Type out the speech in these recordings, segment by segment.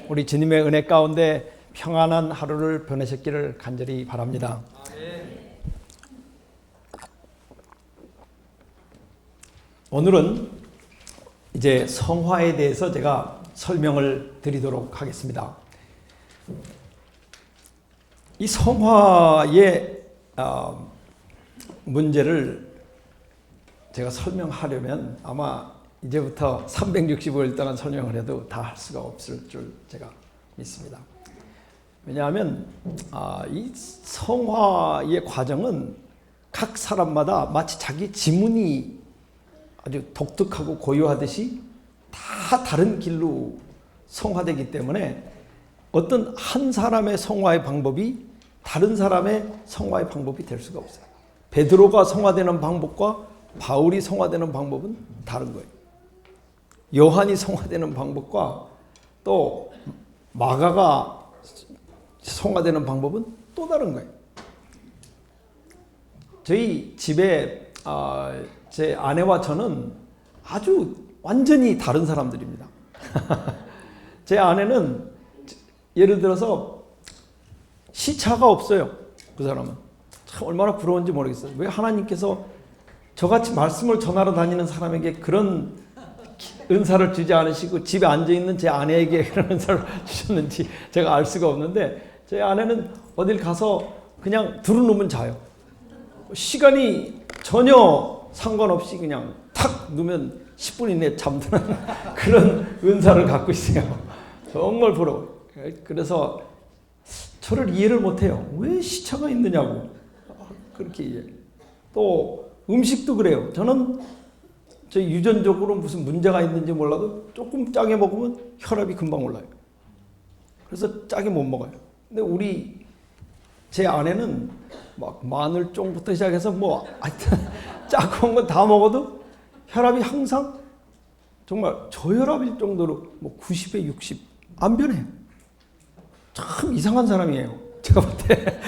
우리 주님의 은혜 가운데 평안한 하루를 보내셨기를 간절히 바랍니다. 오늘은 이제 성화에 대해서 제가 설명을 드리도록 하겠습니다. 이 성화의 문제를 제가 설명하려면 아마 이제부터 365일 동안 설명을 해도 다 할 수가 없을 줄 제가 믿습니다. 왜냐하면 이 성화의 과정은 각 사람마다 마치 자기 지문이 아주 독특하고 고유하듯이 다 다른 길로 성화되기 때문에 어떤 한 사람의 성화의 방법이 다른 사람의 성화의 방법이 될 수가 없어요. 베드로가 성화되는 방법과 바울이 성화되는 방법은 다른 거예요. 요한이 성화되는 방법과 또 마가가 성화되는 방법은 또 다른 거예요. 저희 집에 제 아내와 저는 아주 완전히 다른 사람들입니다. 제 아내는 예를 들어서 시차가 없어요. 그 사람은 참 얼마나 부러운지 모르겠어요. 왜 하나님께서 저같이 말씀을 전하러 다니는 사람에게 그런 은사를 주지 않으시고 집에 앉아있는 제 아내에게 그런 은사를 주셨는지 제가 알 수가 없는데, 제 아내는 어딜 가서 그냥 두루누면 자요. 시간이 전혀 상관없이 그냥 탁 누면 10분 이내에 잠드는 그런 은사를 갖고 있어요. 정말 부러워요. 그래서 저를 이해를 못해요. 왜 시차가 있느냐고 그렇게 이해. 또 음식도 그래요. 저는 유전적으로 무슨 문제가 있는지 몰라도 조금 짜게 먹으면 혈압이 금방 올라요. 그래서 짜게 못 먹어요. 근데 제 아내는 막 마늘종부터 시작해서 하여튼 짜고 한 건 다 먹어도 혈압이 항상 정말 저혈압일 정도로 90에 60 안 변해요. 참 이상한 사람이에요. 제가 볼 때.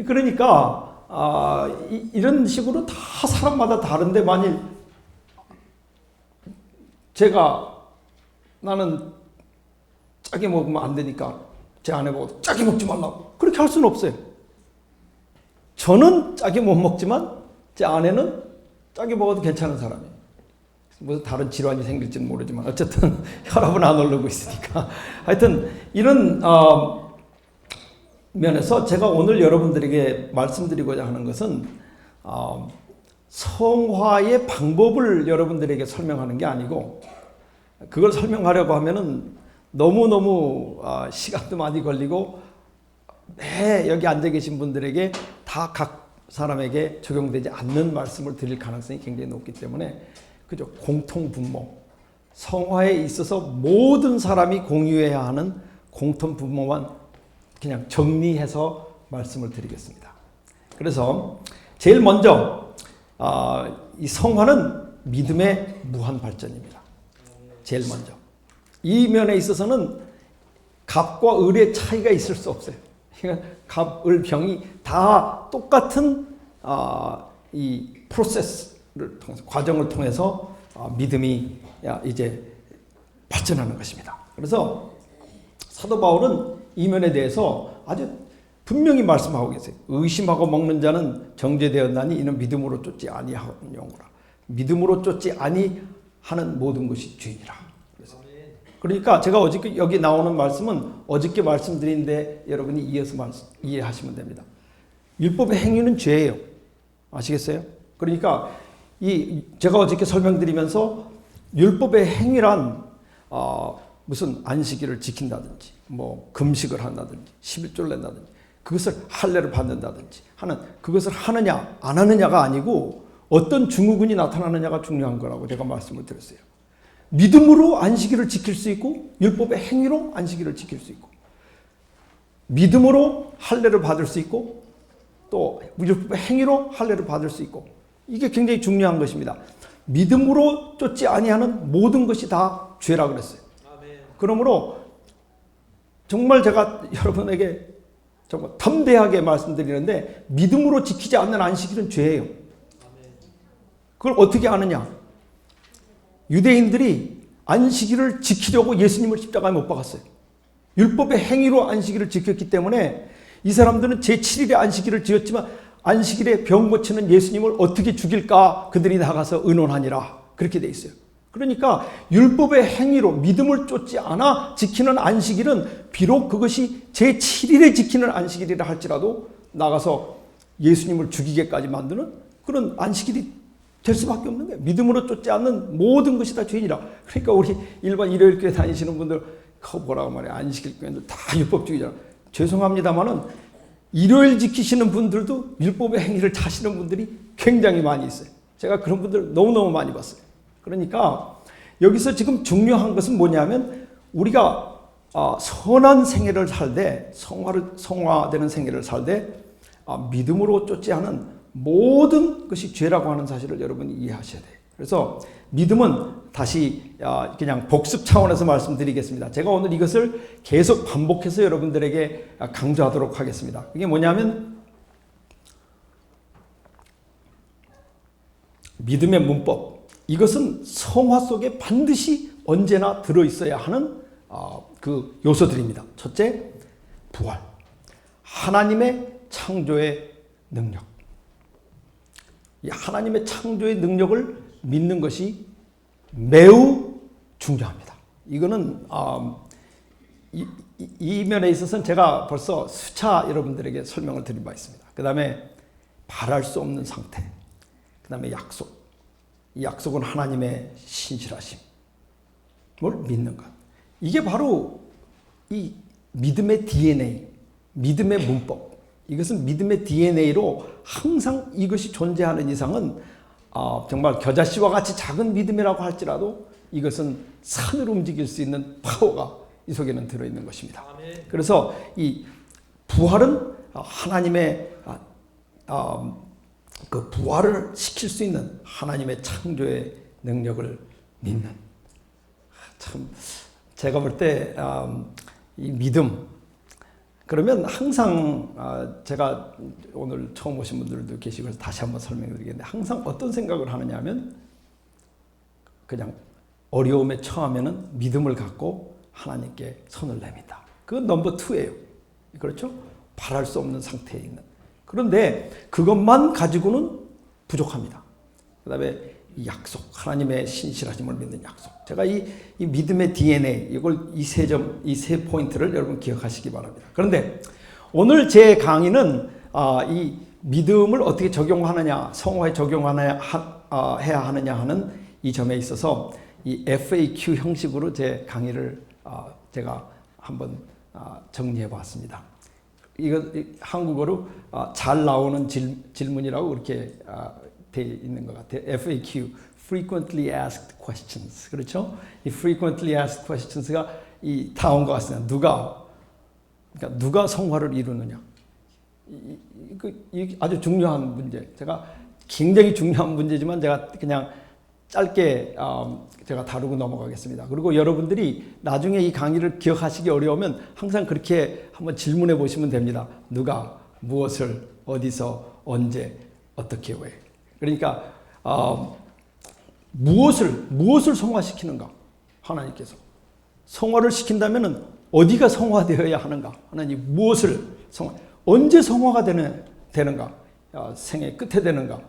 그러니까 이런 식으로 다 사람마다 다른데, 만일 나는 짜게 먹으면 안 되니까 제 아내 보고 짜게 먹지 말라고 그렇게 할 수는 없어요. 저는 짜게 못 먹지만 제 아내는 짜게 먹어도 괜찮은 사람이에요. 무슨 다른 질환이 생길지는 모르지만 어쨌든 혈압은 안 오르고 있으니까. 하여튼 이런 면에서 제가 오늘 여러분들에게 말씀드리고자 하는 것은 성화의 방법을 여러분들에게 설명하는 게 아니고, 그걸 설명하려고 하면은 너무너무 시간도 많이 걸리고 여기 앉아 계신 분들에게 다 각 사람에게 적용되지 않는 말씀을 드릴 가능성이 굉장히 높기 때문에 그죠? 공통 분모, 성화에 있어서 모든 사람이 공유해야 하는 공통 분모만 그냥 정리해서 말씀을 드리겠습니다. 그래서 제일 먼저 이 성화는 믿음의 무한 발전입니다. 제일 먼저 이 면에 있어서는 갑과 을의 차이가 있을 수 없어요. 그러니까 갑, 을, 병이 다 똑같은 이 프로세스를 통해서, 과정을 통해서 믿음이 이제 발전하는 것입니다. 그래서 사도 바울은 이 면에 대해서 아주 분명히 말씀하고 계세요. 의심하고 먹는 자는 정죄되었나니 이는 믿음으로 쫓지 아니하느니라. 믿음으로 쫓지 아니하는 모든 것이 죄이라. 그러니까 제가 어저께 여기 나오는 말씀은 어저께 말씀드린데 여러분이 이어서 이해하시면 됩니다. 율법의 행위는 죄예요. 아시겠어요? 그러니까 제가 어저께 설명드리면서 율법의 행위란 무슨 안식일을 지킨다든지 금식을 한다든지 11조를 낸다든지 그것을 할례를 받는다든지 하는, 그것을 하느냐 안 하느냐가 아니고 어떤 증후군이 나타나느냐가 중요한 거라고 제가 말씀을 드렸어요. 믿음으로 안식일을 지킬 수 있고 율법의 행위로 안식일을 지킬 수 있고, 믿음으로 할례를 받을 수 있고 또 율법의 행위로 할례를 받을 수 있고, 이게 굉장히 중요한 것입니다. 믿음으로 쫓지 아니하는 모든 것이 다 죄라 그랬어요. 그러므로 정말 제가 여러분에게 정말 담대하게 말씀드리는데, 믿음으로 지키지 않는 안식일은 죄예요. 그걸 어떻게 아느냐? 유대인들이 안식일을 지키려고 예수님을 십자가에 못 박았어요. 율법의 행위로 안식일을 지켰기 때문에 이 사람들은 제7일에 안식일을 지었지만 안식일에 병 고치는 예수님을 어떻게 죽일까 그들이 나가서 의논하니라. 그렇게 돼 있어요. 그러니까 율법의 행위로 믿음을 쫓지 않아 지키는 안식일은 비록 그것이 제7일에 지키는 안식일이라 할지라도 나가서 예수님을 죽이게까지 만드는 그런 안식일이 될 수밖에 없는 거예요. 믿음으로 쫓지 않는 모든 것이 다 죄인이라. 그러니까 우리 일반 일요일 교회 다니시는 분들 뭐라고 말해, 안식일 교회들 다 율법주의잖아. 죄송합니다만은 일요일 지키시는 분들도 율법의 행위를 하시는 분들이 굉장히 많이 있어요. 제가 그런 분들 너무너무 많이 봤어요. 그러니까 여기서 지금 중요한 것은 뭐냐면 우리가 선한 생애를 살되 성화되는 생애를 살되 믿음으로 쫓지 않은 모든 것이 죄라고 하는 사실을 여러분이 이해하셔야 돼요. 그래서 믿음은 다시 그냥 복습 차원에서 말씀드리겠습니다. 제가 오늘 이것을 계속 반복해서 여러분들에게 강조하도록 하겠습니다. 이게 뭐냐면 믿음의 문법. 이것은 성화 속에 반드시 언제나 들어있어야 하는 그 요소들입니다. 첫째, 부활. 하나님의 창조의 능력. 이 하나님의 창조의 능력을 믿는 것이 매우 중요합니다. 이거는 이 면에 있어서는 제가 벌써 수차 여러분들에게 설명을 드린 바 있습니다. 그 다음에 바랄 수 없는 상태, 그 다음에 약속. 이 약속은 하나님의 신실하심, 뭘 믿는 것. 이게 바로 이 믿음의 DNA, 믿음의 문법. 이것은 믿음의 DNA로 항상 이것이 존재하는 이상은 정말 겨자씨와 같이 작은 믿음이라고 할지라도 이것은 산을 움직일 수 있는 파워가 이 속에는 들어있는 것입니다. 그래서 이 부활은 하나님의 그 부활을 시킬 수 있는 하나님의 창조의 능력을 믿는. 참 제가 볼 때 이 믿음 그러면 항상 제가 오늘 처음 오신 분들도 계시고 다시 한번 설명드리겠는데 항상 어떤 생각을 하느냐 하면 그냥 어려움에 처하면은 믿음을 갖고 하나님께 손을 내민다. 그건 넘버 2예요. 그렇죠? 바랄 수 없는 상태에 있는. 그런데 그것만 가지고는 부족합니다. 그 다음에 약속, 하나님의 신실하심을 믿는 약속. 제가 이 믿음의 DNA, 이걸 이 세 포인트를 여러분 기억하시기 바랍니다. 그런데 오늘 제 강의는 이 믿음을 어떻게 적용하느냐, 성화에 적용해야 하느냐 하는 이 점에 있어서 이 FAQ 형식으로 제 강의를 제가 한번 정리해 봤습니다. 이거 한국어로 잘 나오는 질문이라고 그렇게 돼 있는 것 같아요. FAQ, Frequently Asked Questions. 그렇죠? 이 Frequently Asked Questions가 이 다운 것 같습니다. 누가 성화를 이루느냐? 이 아주 중요한 문제. 제가 굉장히 중요한 문제지만 제가 그냥 짧게 제가 다루고 넘어가겠습니다. 그리고 여러분들이 나중에 이 강의를 기억하시기 어려우면 항상 그렇게 한번 질문해 보시면 됩니다. 누가, 무엇을, 어디서, 언제, 어떻게, 왜. 그러니까 무엇을 성화시키는가? 하나님께서. 성화를 시킨다면 어디가 성화되어야 하는가? 하나님 무엇을 언제 성화가 되는가? 생애 끝에 되는가?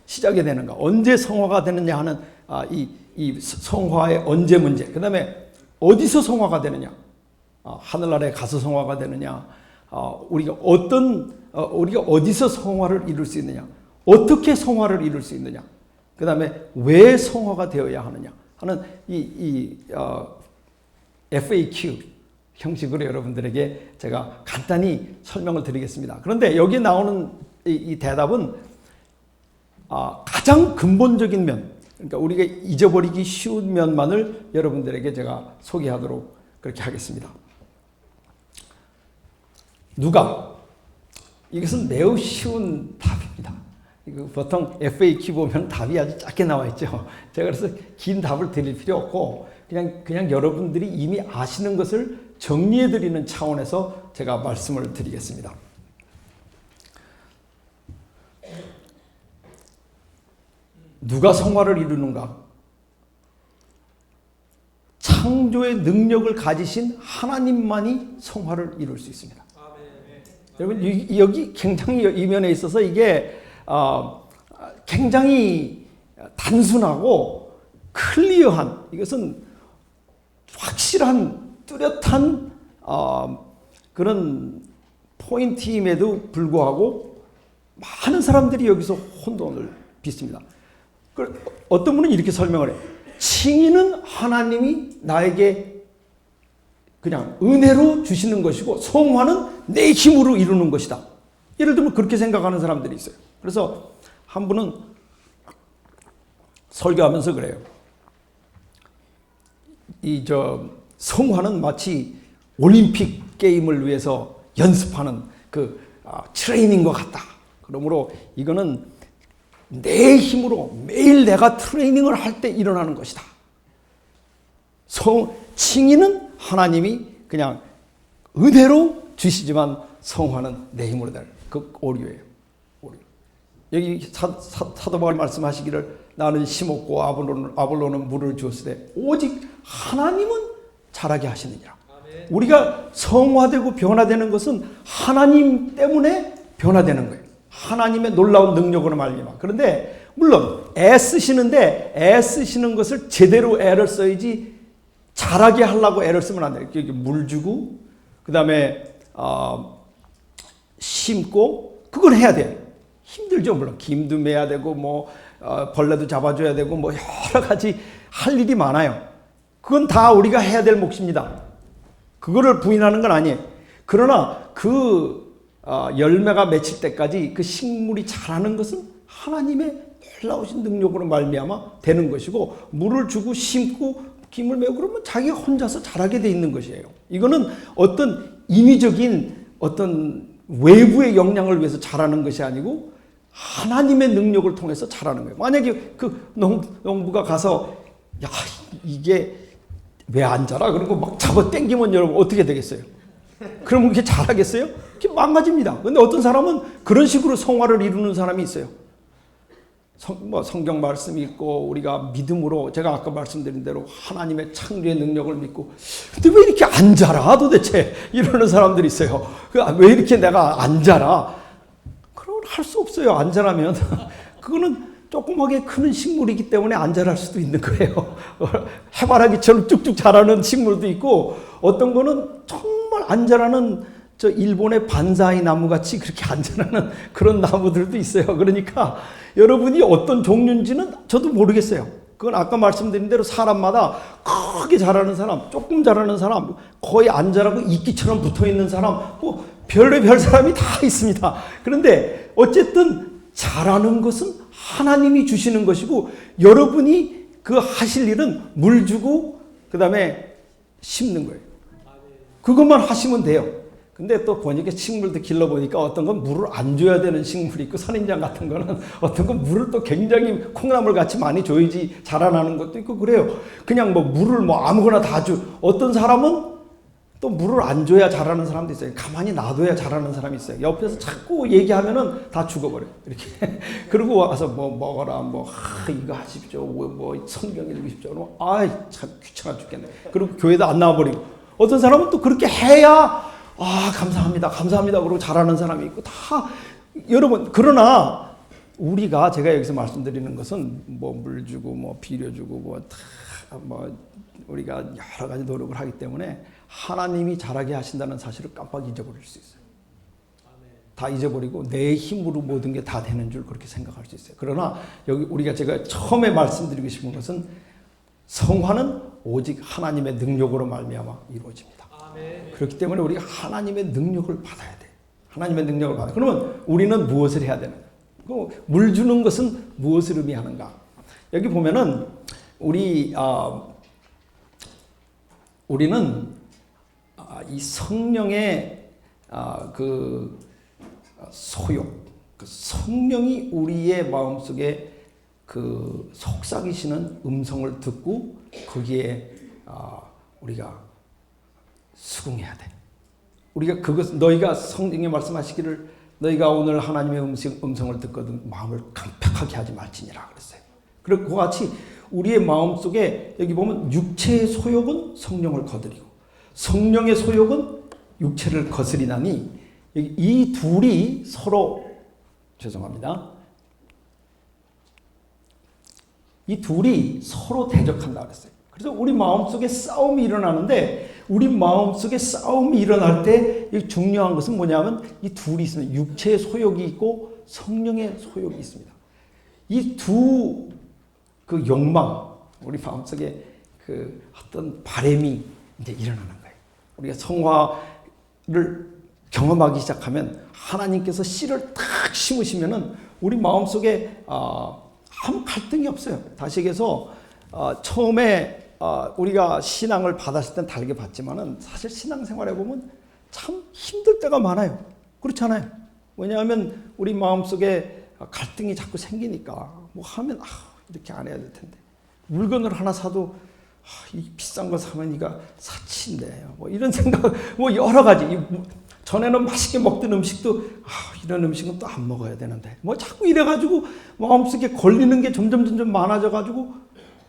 시작이 되는가? 언제 성화가 되느냐 하는 이 성화의 언제 문제. 그 다음에 어디서 성화가 되느냐? 하늘나라에 가서 성화가 되느냐? 우리가 어디서 성화를 이룰 수 있느냐? 어떻게 성화를 이룰 수 있느냐? 그 다음에 왜 성화가 되어야 하느냐? 하는 FAQ 형식으로 여러분들에게 제가 간단히 설명을 드리겠습니다. 그런데 여기 나오는 이 대답은 가장 근본적인 면, 그러니까 우리가 잊어버리기 쉬운 면만을 여러분들에게 제가 소개하도록 그렇게 하겠습니다. 누가? 이것은 매우 쉬운 답입니다. 이거 보통 FAQ 보면 답이 아주 짧게 나와 있죠. 제가 그래서 긴 답을 드릴 필요 없고 그냥 여러분들이 이미 아시는 것을 정리해 드리는 차원에서 제가 말씀을 드리겠습니다. 누가 성화를 이루는가? 창조의 능력을 가지신 하나님만이 성화를 이룰 수 있습니다. 여러분 여기 굉장히 이 면에 있어서 이게 굉장히 단순하고 클리어한, 이것은 확실한 뚜렷한 그런 포인트임에도 불구하고 많은 사람들이 여기서 혼돈을 빚습니다. 어떤 분은 이렇게 설명을 해요. 칭의는 하나님이 나에게 그냥 은혜로 주시는 것이고 성화는 내 힘으로 이루는 것이다. 예를 들면 그렇게 생각하는 사람들이 있어요. 그래서 한 분은 설교하면서 그래요. 성화는 마치 올림픽 게임을 위해서 연습하는 그 트레이닝과 같다. 그러므로 이거는 내 힘으로 매일 내가 트레이닝을 할 때 일어나는 것이다. 칭의는 하나님이 그냥 은혜로 주시지만 성화는 내 힘으로 되는 그 오류예요. 오류. 여기 사도 바울이 말씀하시기를 나는 심었고 아볼로는 물을 주었으되 오직 하나님은 자라게 하시느니라. 아멘. 우리가 성화되고 변화되는 것은 하나님 때문에 변화되는 거예요. 하나님의 놀라운 능력으로 말미암아. 그런데 물론 애쓰시는 것을 제대로 애를 써야지 잘하게 하려고 애를 쓰면 안 돼요. 물 주고 그 다음에 심고 그걸 해야 돼요. 힘들죠. 물론 김도 매야 되고 뭐 벌레도 잡아줘야 되고 뭐 여러 가지 할 일이 많아요. 그건 다 우리가 해야 될 몫입니다. 그거를 부인하는 건 아니에요. 그러나 열매가 맺힐 때까지 그 식물이 자라는 것은 하나님의 놀라우신 능력으로 말미암아 되는 것이고, 물을 주고 심고 김을 메고 그러면 자기가 혼자서 자라게 돼 있는 것이에요. 이거는 어떤 인위적인 어떤 외부의 영향을 위해서 자라는 것이 아니고 하나님의 능력을 통해서 자라는 거예요. 만약에 그 농부가 가서 야 이게 왜 안 자라? 그리고 막 잡아 당기면 여러분 어떻게 되겠어요? 그러면 그게 자라겠어요? 그게 망가집니다. 근데 어떤 사람은 그런 식으로 성화를 이루는 사람이 있어요. 성경 말씀이 있고 우리가 믿음으로 제가 아까 말씀드린 대로 하나님의 창조의 능력을 믿고 근데 왜 이렇게 안 자라 도대체 이러는 사람들이 있어요. 왜 이렇게 내가 안 자라? 그걸 할 수 없어요. 안 자라면 그거는 조그맣게 크는 식물이기 때문에 안 자랄 수도 있는 거예요. 해바라기처럼 쭉쭉 자라는 식물도 있고 어떤 거는 정말 안 자라는 저 일본의 반사이 나무같이 그렇게 안 자라는 그런 나무들도 있어요. 그러니까 여러분이 어떤 종류인지는 저도 모르겠어요. 그건 아까 말씀드린 대로 사람마다 크게 자라는 사람, 조금 자라는 사람, 거의 안 자라고 이끼처럼 붙어있는 사람, 뭐 별의별 사람이 다 있습니다. 그런데 어쨌든 자라는 것은 하나님이 주시는 것이고 여러분이 그 하실 일은 물 주고 그 다음에 심는 거예요. 그것만 하시면 돼요. 근데 또 보니까 식물도 길러보니까 어떤 건 물을 안 줘야 되는 식물이 있고 선인장 같은 거는 어떤 건 물을 또 굉장히 콩나물 같이 많이 줘야지 자라나는 것도 있고 그래요. 그냥 뭐 물을 뭐 아무거나 다 어떤 사람은 또 물을 안 줘야 자라는 사람도 있어요. 가만히 놔둬야 자라는 사람이 있어요. 옆에서 자꾸 얘기하면은 다 죽어버려요. 이렇게. 그리고 와서 뭐 먹어라, 이거 하십시오. 뭐 성경 읽으십시오. 아이, 참 귀찮아 죽겠네. 그리고 교회도 안 나와버리고. 어떤 사람은 또 그렇게 해야 감사합니다. 그러고 잘하는 사람이 있고 다 여러분 그러나 우리가 제가 여기서 말씀드리는 것은 뭐 물 주고 뭐 비료 주고 뭐 우리가 여러 가지 노력을 하기 때문에 하나님이 잘하게 하신다는 사실을 깜빡 잊어버릴 수 있어요. 다 잊어버리고 내 힘으로 모든 게 다 되는 줄 그렇게 생각할 수 있어요. 그러나 여기 제가 처음에 말씀드리고 싶은 것은 성화는 오직 하나님의 능력으로 말미암아 이루어집니다. 그렇기 때문에 우리가 하나님의 능력을 받아야 돼. 하나님의 능력을 받아. 그러면 우리는 무엇을 해야 되는가? 물 주는 것은 무엇을 의미하는가? 여기 보면은 우리는 이 성령의 그 소욕, 그 성령이 우리의 마음속에 그 속삭이시는 음성을 듣고 거기에 우리가 수긍해야 돼. 우리가 너희가 성령이 말씀하시기를 너희가 오늘 하나님의 음성을 듣거든 마음을 강팍하게 하지 말지니라 그랬어요. 그리고 그와 같이 우리의 마음속에 여기 보면 육체의 소욕은 성령을 거스리고 성령의 소욕은 육체를 거스리나니 이 둘이 서로 죄송합니다. 이 둘이 서로 대적한다 그랬어요. 그래서 우리 마음속에 싸움이 일어나는데 우리 마음속에 싸움이 일어날 때 중요한 것은 뭐냐면 이 둘이 있습니다. 육체의 소욕이 있고 성령의 소욕이 있습니다. 이 두 그 욕망, 우리 마음속에 그 어떤 바램이 이제 일어나는 거예요. 우리가 성화를 경험하기 시작하면 하나님께서 씨를 탁 심으시면은 우리 마음속에 아무 갈등이 없어요. 다시 얘기해서 처음에 우리가 신앙을 받았을 땐 다르게 받지만은 사실 신앙생활에 보면 참 힘들 때가 많아요. 그렇잖아요. 왜냐하면 우리 마음속에 갈등이 자꾸 생기니까 뭐 하면 이렇게 안 해야 될 텐데 물건을 하나 사도 이 비싼 거 사면 이가 사치인데 뭐 이런 생각 뭐 여러 가지 전에는 맛있게 먹던 음식도 이런 음식은 또 안 먹어야 되는데 뭐 자꾸 이래가지고 마음속에 걸리는 게 점점 많아져가지고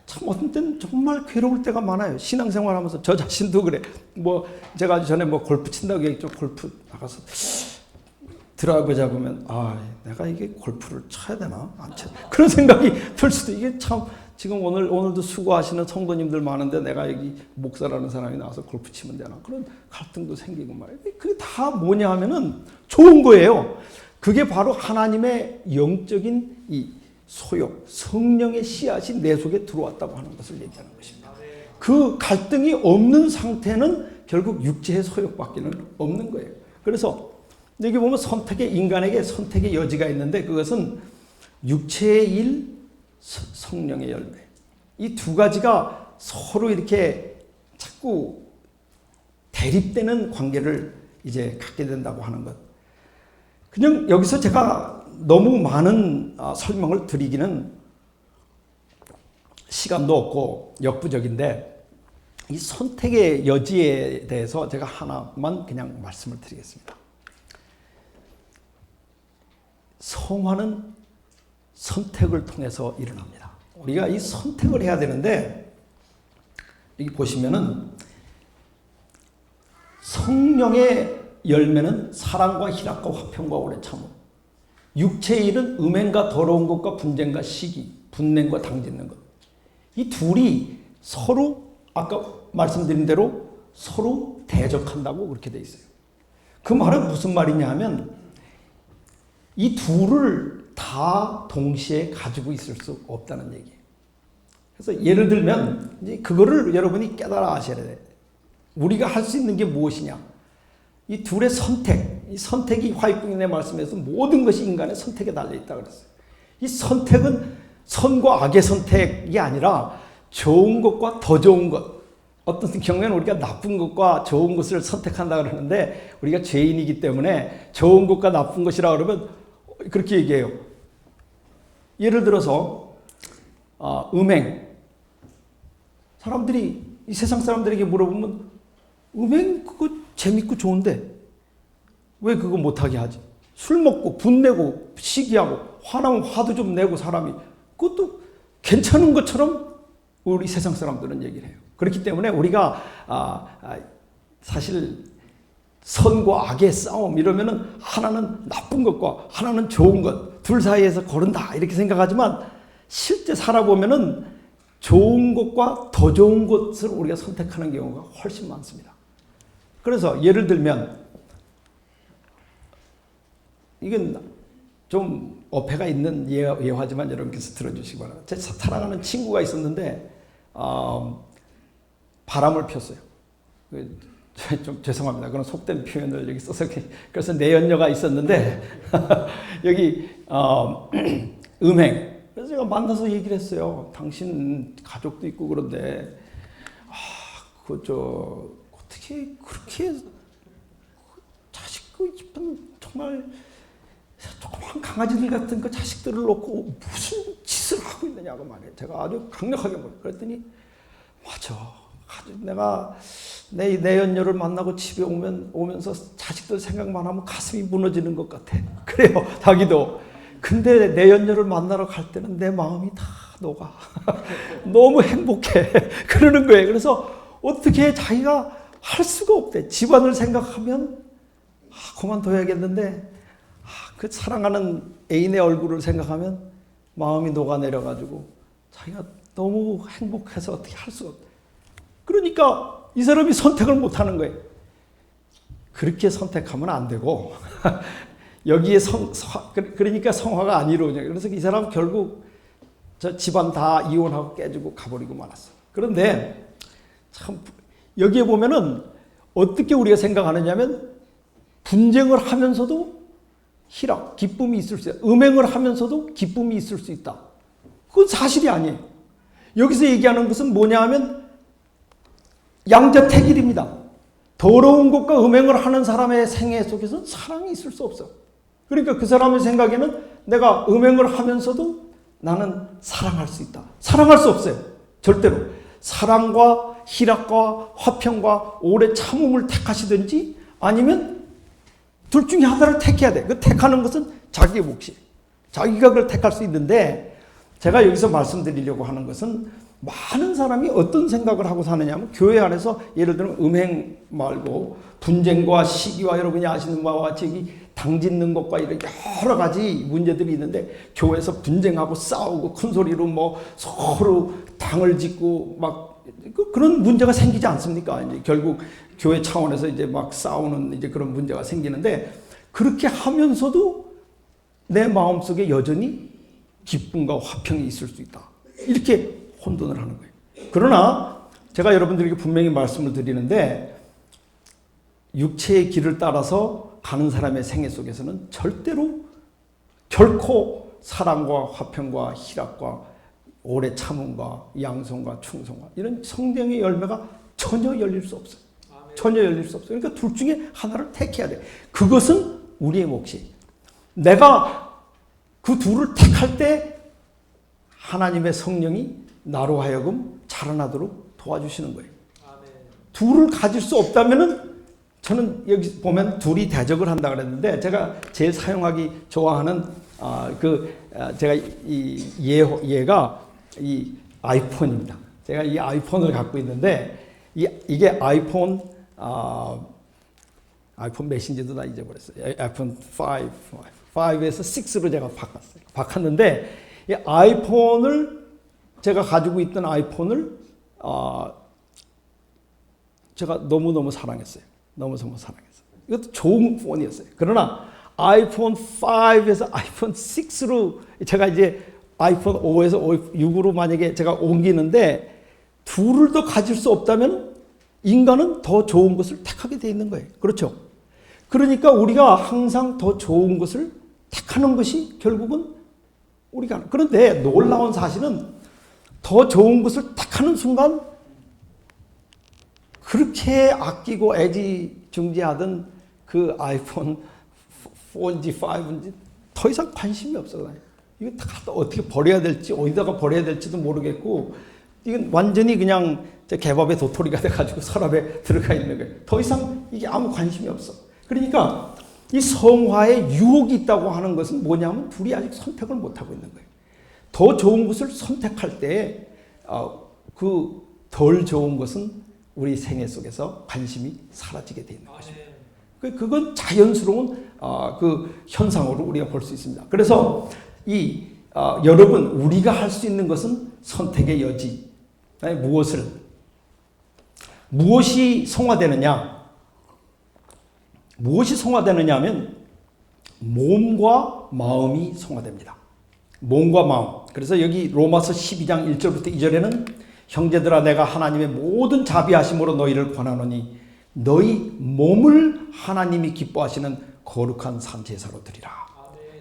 참 어떤 때는 정말 괴로울 때가 많아요. 신앙생활하면서 저 자신도 그래. 뭐 제가 전에 뭐 골프 친다고 얘기했죠. 골프 나가서 드라이브 잡으면 내가 이게 골프를 쳐야 되나 안 쳐. 그런 생각이 들 수도 이게 참 지금 오늘도 수고하시는 성도님들 많은데 내가 여기 목사라는 사람이 나와서 골프 치면 되나 그런 갈등도 생기고 말이에요. 그게 다 뭐냐 하면은 좋은 거예요. 그게 바로 하나님의 영적인 이 소욕, 성령의 씨앗이 내 속에 들어왔다고 하는 것을 얘기하는 것입니다. 그 갈등이 없는 상태는 결국 육체의 소욕밖에는 없는 거예요. 그래서 여기 보면 인간에게 선택의 여지가 있는데 그것은 육체의 일, 성령의 열매. 이 두 가지가 서로 이렇게 자꾸 대립되는 관계를 이제 갖게 된다고 하는 것. 그냥 여기서 제가 너무 많은 설명을 드리기는 시간도 없고 역부족인데 이 선택의 여지에 대해서 제가 하나만 그냥 말씀을 드리겠습니다. 성화는 선택을 통해서 일어납니다. 우리가 이 선택을 해야 되는데 여기 보시면은 성령의 열매는 사랑과 희락과 화평과 오래 참음. 육체의 일은 음행과 더러운 것과 분쟁과 시기, 분냄과 당짓는 것. 이 둘이 서로 아까 말씀드린 대로 서로 대적한다고 그렇게 돼 있어요. 그 말은 무슨 말이냐 하면 이 둘을 다 동시에 가지고 있을 수 없다는 얘기예요. 그래서 예를 들면 이제 그거를 여러분이 깨달아 아셔야 돼요. 우리가 할 수 있는 게 무엇이냐? 이 둘의 선택, 이 선택이 화이프인의 말씀에서 모든 것이 인간의 선택에 달려있다 그랬어요. 이 선택은 선과 악의 선택이 아니라 좋은 것과 더 좋은 것. 어떤 경우에는 우리가 나쁜 것과 좋은 것을 선택한다 그러는데 우리가 죄인이기 때문에 좋은 것과 나쁜 것이라 그러면 그렇게 얘기해요. 예를 들어서 음행. 사람들이 이 세상 사람들에게 물어보면 음행 그거 재밌고 좋은데 왜 그거 못하게 하지? 술 먹고 분내고 시기하고 화나면 화도 좀 내고 사람이 그것도 괜찮은 것처럼 우리 세상 사람들은 얘기를 해요. 그렇기 때문에 우리가 사실 선과 악의 싸움 이러면은 하나는 나쁜 것과 하나는 좋은 것 둘 사이에서 고른다 이렇게 생각하지만 실제 살아보면은 좋은 것과 더 좋은 것을 우리가 선택하는 경우가 훨씬 많습니다. 그래서 예를 들면 이건 좀 어폐가 있는 예화지만 여러분께서 들어주시기 바랍니다. 제 사랑하는 친구가 있었는데 바람을 폈어요. 좀 죄송합니다. 그런 속된 표현을 여기 써서 그래서 내연녀가 있었는데 여기 음행. 그래서 제가 만나서 얘기를 했어요. 당신 가족도 있고 그런데 어떻게 그렇게 자식 그 이쁜 정말 조그만 강아지들 같은 그 자식들을 놓고 무슨 짓을 하고 있느냐고 말이에요. 제가 아주 강력하게 말해요. 그랬더니 맞아. 내가 내 내연녀를 만나고 집에 오면서 자식들 생각만 하면 가슴이 무너지는 것 같아. 그래요. 자기도. 근데 내연녀를 만나러 갈 때는 내 마음이 다 녹아. 너무 행복해. 그러는 거예요. 그래서 어떻게 자기가 할 수가 없대. 집안을 생각하면 그만둬야겠는데 그 사랑하는 애인의 얼굴을 생각하면 마음이 녹아내려가지고 자기가 너무 행복해서 어떻게 할 수가 없대. 그러니까 이 사람이 선택을 못하는 거예요. 그렇게 선택하면 안 되고 여기에 그러니까 성화가 안 이루어져요. 그래서 이 사람 결국 저 집안 다 이혼하고 깨지고 가버리고 말았어요. 그런데 참 여기에 보면은 어떻게 우리가 생각하느냐면 분쟁을 하면서도 희락, 기쁨이 있을 수 있다. 음행을 하면서도 기쁨이 있을 수 있다. 그건 사실이 아니에요. 여기서 얘기하는 것은 뭐냐 하면 양자택일입니다. 더러운 것과 음행을 하는 사람의 생애 속에서는 사랑이 있을 수 없어. 그러니까 그 사람의 생각에는 내가 음행을 하면서도 나는 사랑할 수 있다. 사랑할 수 없어요. 절대로. 사랑과 희락과 화평과 오래 참음을 택하시든지 아니면 둘 중에 하나를 택해야 돼. 그 택하는 것은 자기의 몫이에요. 자기가 그걸 택할 수 있는데 제가 여기서 말씀드리려고 하는 것은 많은 사람이 어떤 생각을 하고 사느냐 하면 교회 안에서 예를 들면 음행 말고 분쟁과 시기와 여러분이 아시는 바와 같이 당 짓는 것과 이런 여러 가지 문제들이 있는데 교회에서 분쟁하고 싸우고 큰 소리로 뭐 서로 당을 짓고 막 그런 문제가 생기지 않습니까? 이제 결국 교회 차원에서 이제 막 싸우는 이제 그런 문제가 생기는데 그렇게 하면서도 내 마음속에 여전히 기쁨과 화평이 있을 수 있다. 이렇게 혼돈을 하는 거예요. 그러나 제가 여러분들에게 분명히 말씀을 드리는데 육체의 길을 따라서 가는 사람의 생애 속에서는 절대로 결코 사랑과 화평과 희락과 오래 참음과 양성과 충성과 이런 성령의 열매가 전혀 열릴 수 없어요. 전혀 열릴 수 없어요. 그러니까 둘 중에 하나를 택해야 돼. 그것은 우리의 몫이에요. 내가 그 둘을 택할 때 하나님의 성령이 나로 하여금 자라나도록 도와주시는 거예요. 둘을 가질 수 없다면은 저는 여기 보면 둘이 대적을 한다 그랬는데 제가 제일 사용하기 좋아하는 제가 이 예가 이 아이폰입니다. 제가 이 아이폰을 갖고 있는데 이게 아이폰 메신저도 다 잊어버렸어요. 아이폰 5에서 6로 제가 바꿨는데 이 아이폰을 제가 가지고 있던 아이폰을 제가 너무너무 사랑했어요. 너무너무 사랑했어요. 이것도 좋은 폰이었어요. 그러나 아이폰 5에서 아이폰 6로 제가 이제 아이폰 5에서 6으로 만약에 제가 옮기는데 둘을 더 가질 수 없다면 인간은 더 좋은 것을 택하게 돼 있는 거예요. 그렇죠? 그러니까 우리가 항상 더 좋은 것을 택하는 것이 결국은 우리가 그런데 놀라운 사실은 더 좋은 것을 택하는 순간 그렇게 아끼고 애지중지하던 그 아이폰 4인지 5인지 더 이상 관심이 없어. 이거 다 어떻게 버려야 될지 어디다가 버려야 될지도 모르겠고 이건 완전히 그냥 개밥의 도토리가 돼가지고 서랍에 들어가 있는 거예요. 더 이상 이게 아무 관심이 없어. 그러니까 이 성화에 유혹이 있다고 하는 것은 뭐냐면 둘이 아직 선택을 못하고 있는 거예요. 더 좋은 것을 선택할 때 그 덜 좋은 것은 우리 생애 속에서 관심이 사라지게 되는 것입니다. 그건 자연스러운 그 현상으로 우리가 볼 수 있습니다. 그래서 여러분 우리가 할 수 있는 것은 선택의 여지. 무엇이 성화되느냐? 무엇이 성화되느냐 하면 몸과 마음이 성화됩니다. 몸과 마음. 그래서 여기 로마서 12장 1절부터 2절에는 형제들아 내가 하나님의 모든 자비하심으로 너희를 권하노니 너희 몸을 하나님이 기뻐하시는 거룩한 산 제사로 드리라.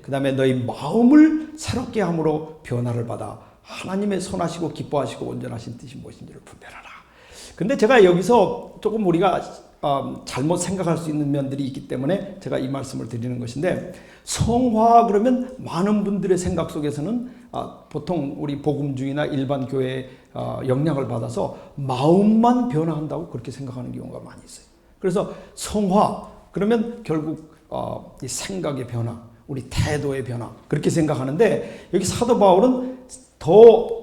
그 다음에 너희 마음을 새롭게 함으로 변화를 받아 하나님의 선하시고 기뻐하시고 온전하신 뜻이 무엇인지를 분별하라. 근데 제가 여기서 조금 우리가 잘못 생각할 수 있는 면들이 있기 때문에 제가 이 말씀을 드리는 것인데 성화 그러면 많은 분들의 생각 속에서는 보통 우리 복음주의나 일반 교회의 영향을 받아서 마음만 변화한다고 그렇게 생각하는 경우가 많이 있어요. 그래서 성화 그러면 결국 이 생각의 변화, 우리 태도의 변화 그렇게 생각하는데 여기 사도 바울은 더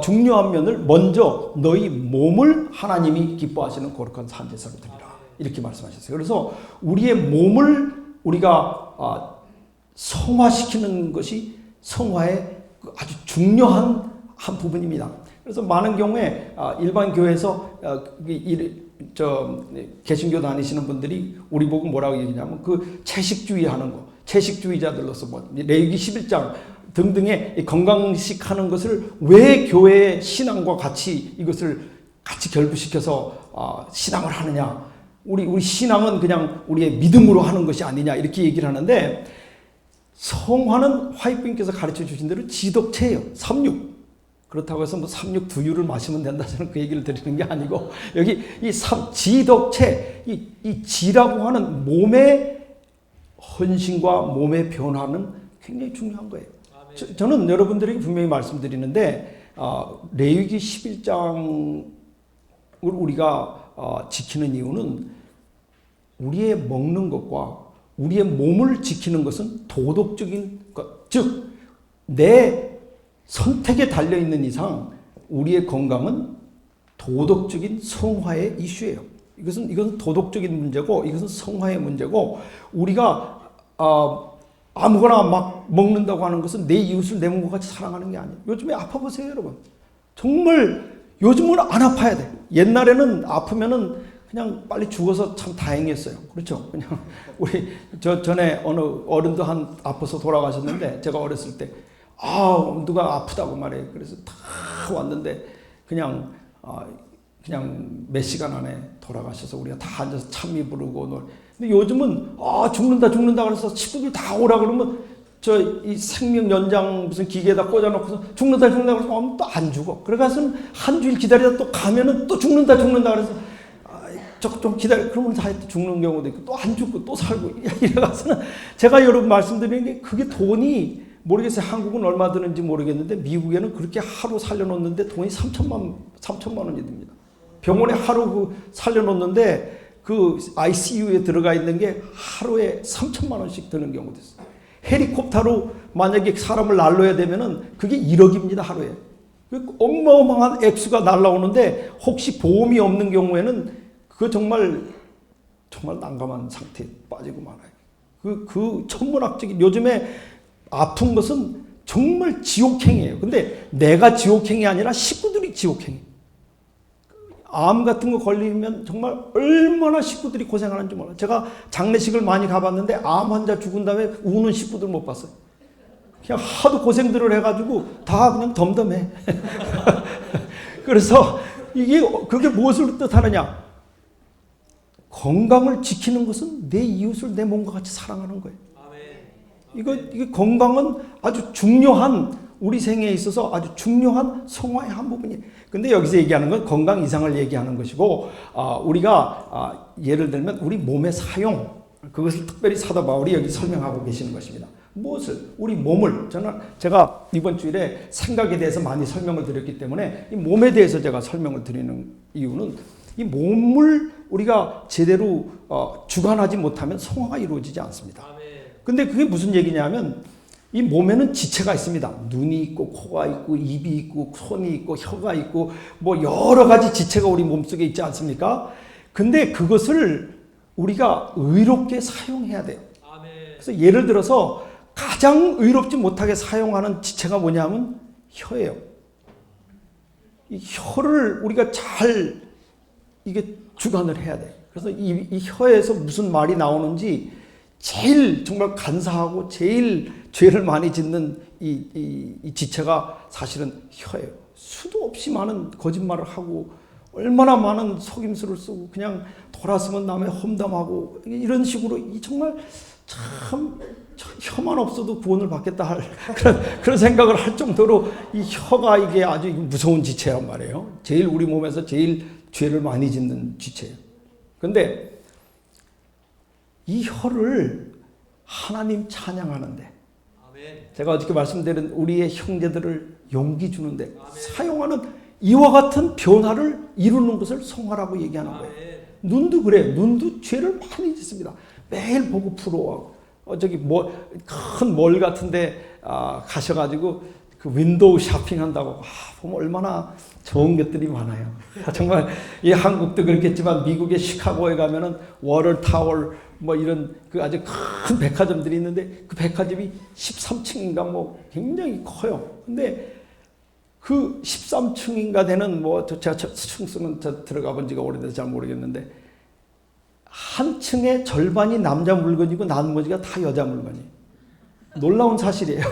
중요한 면을 먼저 너희 몸을 하나님이 기뻐하시는 거룩한 산제사로 드리라. 이렇게 말씀하셨어요. 그래서 우리의 몸을 우리가 성화시키는 것이 성화의 아주 중요한 한 부분입니다. 그래서 많은 경우에 일반 교회에서 개신교 다니시는 분들이 우리 보고 뭐라고 얘기냐면 그 채식주의 하는 거, 채식주의자들로서 레위기 11장 등등의 건강식 하는 것을 왜 교회의 신앙과 같이 이것을 같이 결부시켜서 신앙을 하느냐. 우리 신앙은 그냥 우리의 믿음으로 하는 것이 아니냐 이렇게 얘기를 하는데, 성화는 화이트님께서 가르쳐 주신 대로 지독체예요. 삼육. 그렇다고 해서 뭐 삼육 두유를 마시면 된다, 저는 그 얘기를 드리는 게 아니고, 여기 이 지독체, 이 지라고 하는 몸의 헌신과 몸의 변화는 굉장히 중요한 거예요. 저는 여러분들에게 분명히 말씀드리는데, 레위기 11장을 우리가 지키는 이유는 우리의 먹는 것과 우리의 몸을 지키는 것은 도덕적인 것, 즉 내 선택에 달려있는 이상 우리의 건강은 도덕적인 성화의 이슈예요. 이것은 도덕적인 문제고, 이것은 성화의 문제고, 우리가 아무거나 막 먹는다고 하는 것은 내 이웃을 내 몸과 같이 사랑하는 게 아니에요. 요즘에 아파보세요, 여러분. 정말 요즘은 안 아파야 돼. 옛날에는 아프면은 그냥 빨리 죽어서 참 다행이었어요. 그렇죠? 그냥 우리 전에 어느 어른도 아파서 돌아가셨는데, 제가 어렸을 때 누가 아프다고 말해요. 그래서 다 왔는데 그냥 몇 시간 안에 돌아가셔서 우리가 다 앉아서 찬미 부르고. 근데 요즘은 죽는다 그래서 친구들 다 오라 그러면 이 생명 연장 무슨 기계에다 꽂아놓고서 죽는다 그래서 또 안 죽어. 그래가서는 한 주일 기다리다 또 가면은 또 죽는다 그래서 좀 기다려. 그러면 다 죽는 경우도 있고 또 안 죽고 또 살고 이래가서는, 제가 여러분 말씀드리는 게 그게 돈이 모르겠어요. 한국은 얼마 드는지 모르겠는데 미국에는 그렇게 하루 살려놓는데 돈이 3천만 원이 듭니다. 병원에 하루 살려놓는데 그 ICU에 들어가 있는 게 하루에 3천만 원씩 드는 경우도 있어요. 헬리콥터로 만약에 사람을 날려야 되면은 그게 1억입니다, 하루에. 어마어마한 액수가 날라오는데 혹시 보험이 없는 경우에는 그거 정말 난감한 상태에 빠지고 말아요. 그 천문학적인, 요즘에 아픈 것은 정말 지옥행이에요. 근데 내가 지옥행이 아니라 식구들이 지옥행이. 암 같은 거 걸리면 정말 얼마나 식구들이 고생하는지 몰라요. 제가 장례식을 많이 가봤는데 암 환자 죽은 다음에 우는 식구들 못 봤어요. 그냥 하도 고생들을 해가지고 다 그냥 덤덤해. 그래서 그게 무엇을 뜻하느냐? 건강을 지키는 것은 내 이웃을 내 몸과 같이 사랑하는 거예요. 이게 건강은 아주 중요한, 우리 생애에 있어서 아주 중요한 성화의 한 부분이에요. 근데 여기서 얘기하는 건 건강 이상을 얘기하는 것이고, 우리가 예를 들면 우리 몸의 사용, 그것을 특별히 사도 바울이 여기 설명하고 계시는 것입니다. 무엇을? 우리 몸을. 제가 이번 주일에 생각에 대해서 많이 설명을 드렸기 때문에 이 몸에 대해서 제가 설명을 드리는 이유는, 이 몸을 우리가 제대로 주관하지 못하면 성화가 이루어지지 않습니다. 근데 그게 무슨 얘기냐면, 이 몸에는 지체가 있습니다. 눈이 있고 코가 있고 입이 있고 손이 있고 혀가 있고 뭐 여러 가지 지체가 우리 몸속에 있지 않습니까? 근데 그것을 우리가 의롭게 사용해야 돼요. 그래서 예를 들어서 가장 의롭지 못하게 사용하는 지체가 뭐냐면 혀예요. 이 혀를 우리가 잘 이게 주관을 해야 돼요. 그래서 이 혀에서 무슨 말이 나오는지 제일 정말 간사하고 제일 죄를 많이 짓는 이 지체가 사실은 혀예요. 수도 없이 많은 거짓말을 하고 얼마나 많은 속임수를 쓰고 그냥 돌아서면 남의 험담하고 이런 식으로 정말 참 혀만 없어도 구원을 받겠다 할 그런 생각을 할 정도로 이 혀가 이게 아주 무서운 지체란 말이에요. 제일 우리 몸에서 제일 죄를 많이 짓는 지체예요. 근데 이 혀를 하나님 찬양하는데, 제가 어저께 말씀드린 우리의 형제들을 용기 주는데 사용하는 이와 같은 변화를 이루는 것을 성화라고 얘기하는 거예요. 눈도 그래요. 눈도 죄를 많이 짓습니다. 매일 보고 부러워하고. 큰 몰 같은데 가셔가지고 그 윈도우 쇼핑한다고 보면 얼마나 좋은 것들이 많아요. 정말 이 한국도 그렇겠지만 미국의 시카고에 가면은 워터 타워 뭐 이런 그 아주 큰 백화점들이 있는데 그 백화점이 13층인가 뭐 굉장히 커요. 근데 그 13층인가 되는 뭐 제가 층수는 들어가 본 지가 오래돼서 잘 모르겠는데 한 층의 절반이 남자 물건이고 나머지가 다 여자 물건이에요. 놀라운 사실이에요.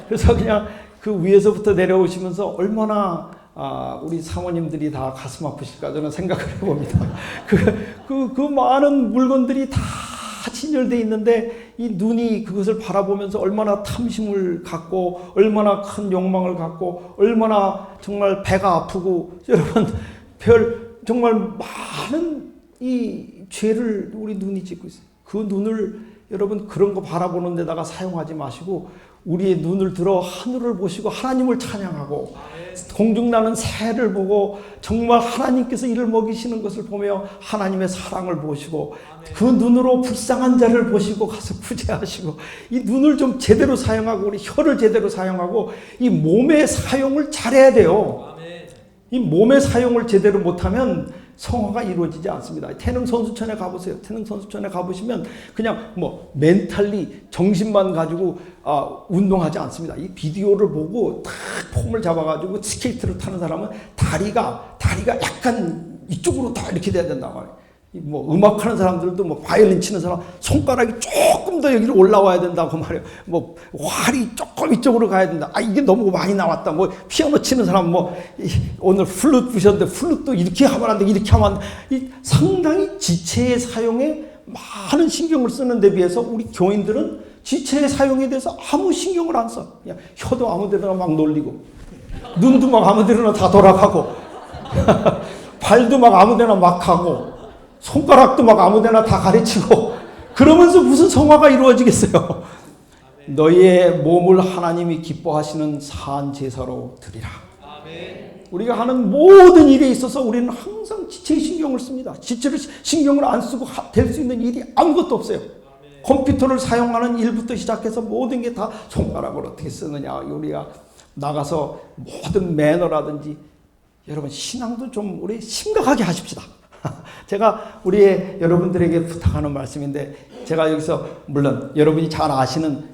그래서 그냥 그 위에서부터 내려오시면서 얼마나 우리 사모님들이 다 가슴 아프실까 저는 생각을 해봅니다. 그 많은 물건들이 다 진열되어 있는데 이 눈이 그것을 바라보면서 얼마나 탐심을 갖고 얼마나 큰 욕망을 갖고 얼마나 정말 배가 아프고 여러분 정말 많은 이 죄를 우리 눈이 짓고 있어요. 그 눈을 여러분 그런 거 바라보는 데다가 사용하지 마시고 우리의 눈을 들어 하늘을 보시고 하나님을 찬양하고 공중 나는 새를 보고 정말 하나님께서 이를 먹이시는 것을 보며 하나님의 사랑을 보시고 그 눈으로 불쌍한 자를 보시고 가서 구제하시고 이 눈을 좀 제대로 사용하고 우리 혀를 제대로 사용하고 이 몸의 사용을 잘해야 돼요. 이 몸의 사용을 제대로 못하면 성화가 이루어지지 않습니다. 태능 선수촌에 가보세요. 태능 선수촌에 가보시면 그냥 뭐 멘탈리 정신만 가지고 운동하지 않습니다. 이 비디오를 보고 딱 폼을 잡아가지고 스케이트를 타는 사람은 다리가 약간 이쪽으로 다 이렇게 돼야 된단 말이에요. 뭐 음악하는 사람들도 뭐 바이올린 치는 사람 손가락이 조금 더 여기로 올라와야 된다고 말해요. 뭐 활이 조금 이쪽으로 가야 된다. 이게 너무 많이 나왔다. 뭐 피아노 치는 사람 뭐 오늘 플룻 부셨는데 플룻도 이렇게 하면 안 돼. 이렇게 하면 안 돼. 이 상당히 지체의 사용에 많은 신경을 쓰는 데 비해서 우리 교인들은 지체의 사용에 대해서 아무 신경을 안 써. 그냥 혀도 아무 데나 막 놀리고 눈도 막 아무 데나 다 돌아가고 발도 막 아무 데나 막 하고 손가락도 막 아무데나 다 가르치고 그러면서 무슨 성화가 이루어지겠어요. 너희의 몸을 하나님이 기뻐하시는 산 제사로 드리라. 우리가 하는 모든 일에 있어서 우리는 항상 지체의 신경을 씁니다. 지체를 신경을 안 쓰고 될 수 있는 일이 아무것도 없어요. 컴퓨터를 사용하는 일부터 시작해서 모든 게 다 손가락을 어떻게 쓰느냐. 우리가 나가서 모든 매너라든지 여러분 신앙도 좀 우리 심각하게 하십시다. 제가 우리 여러분들에게 부탁하는 말씀인데 제가 여기서 물론 여러분이 잘 아시는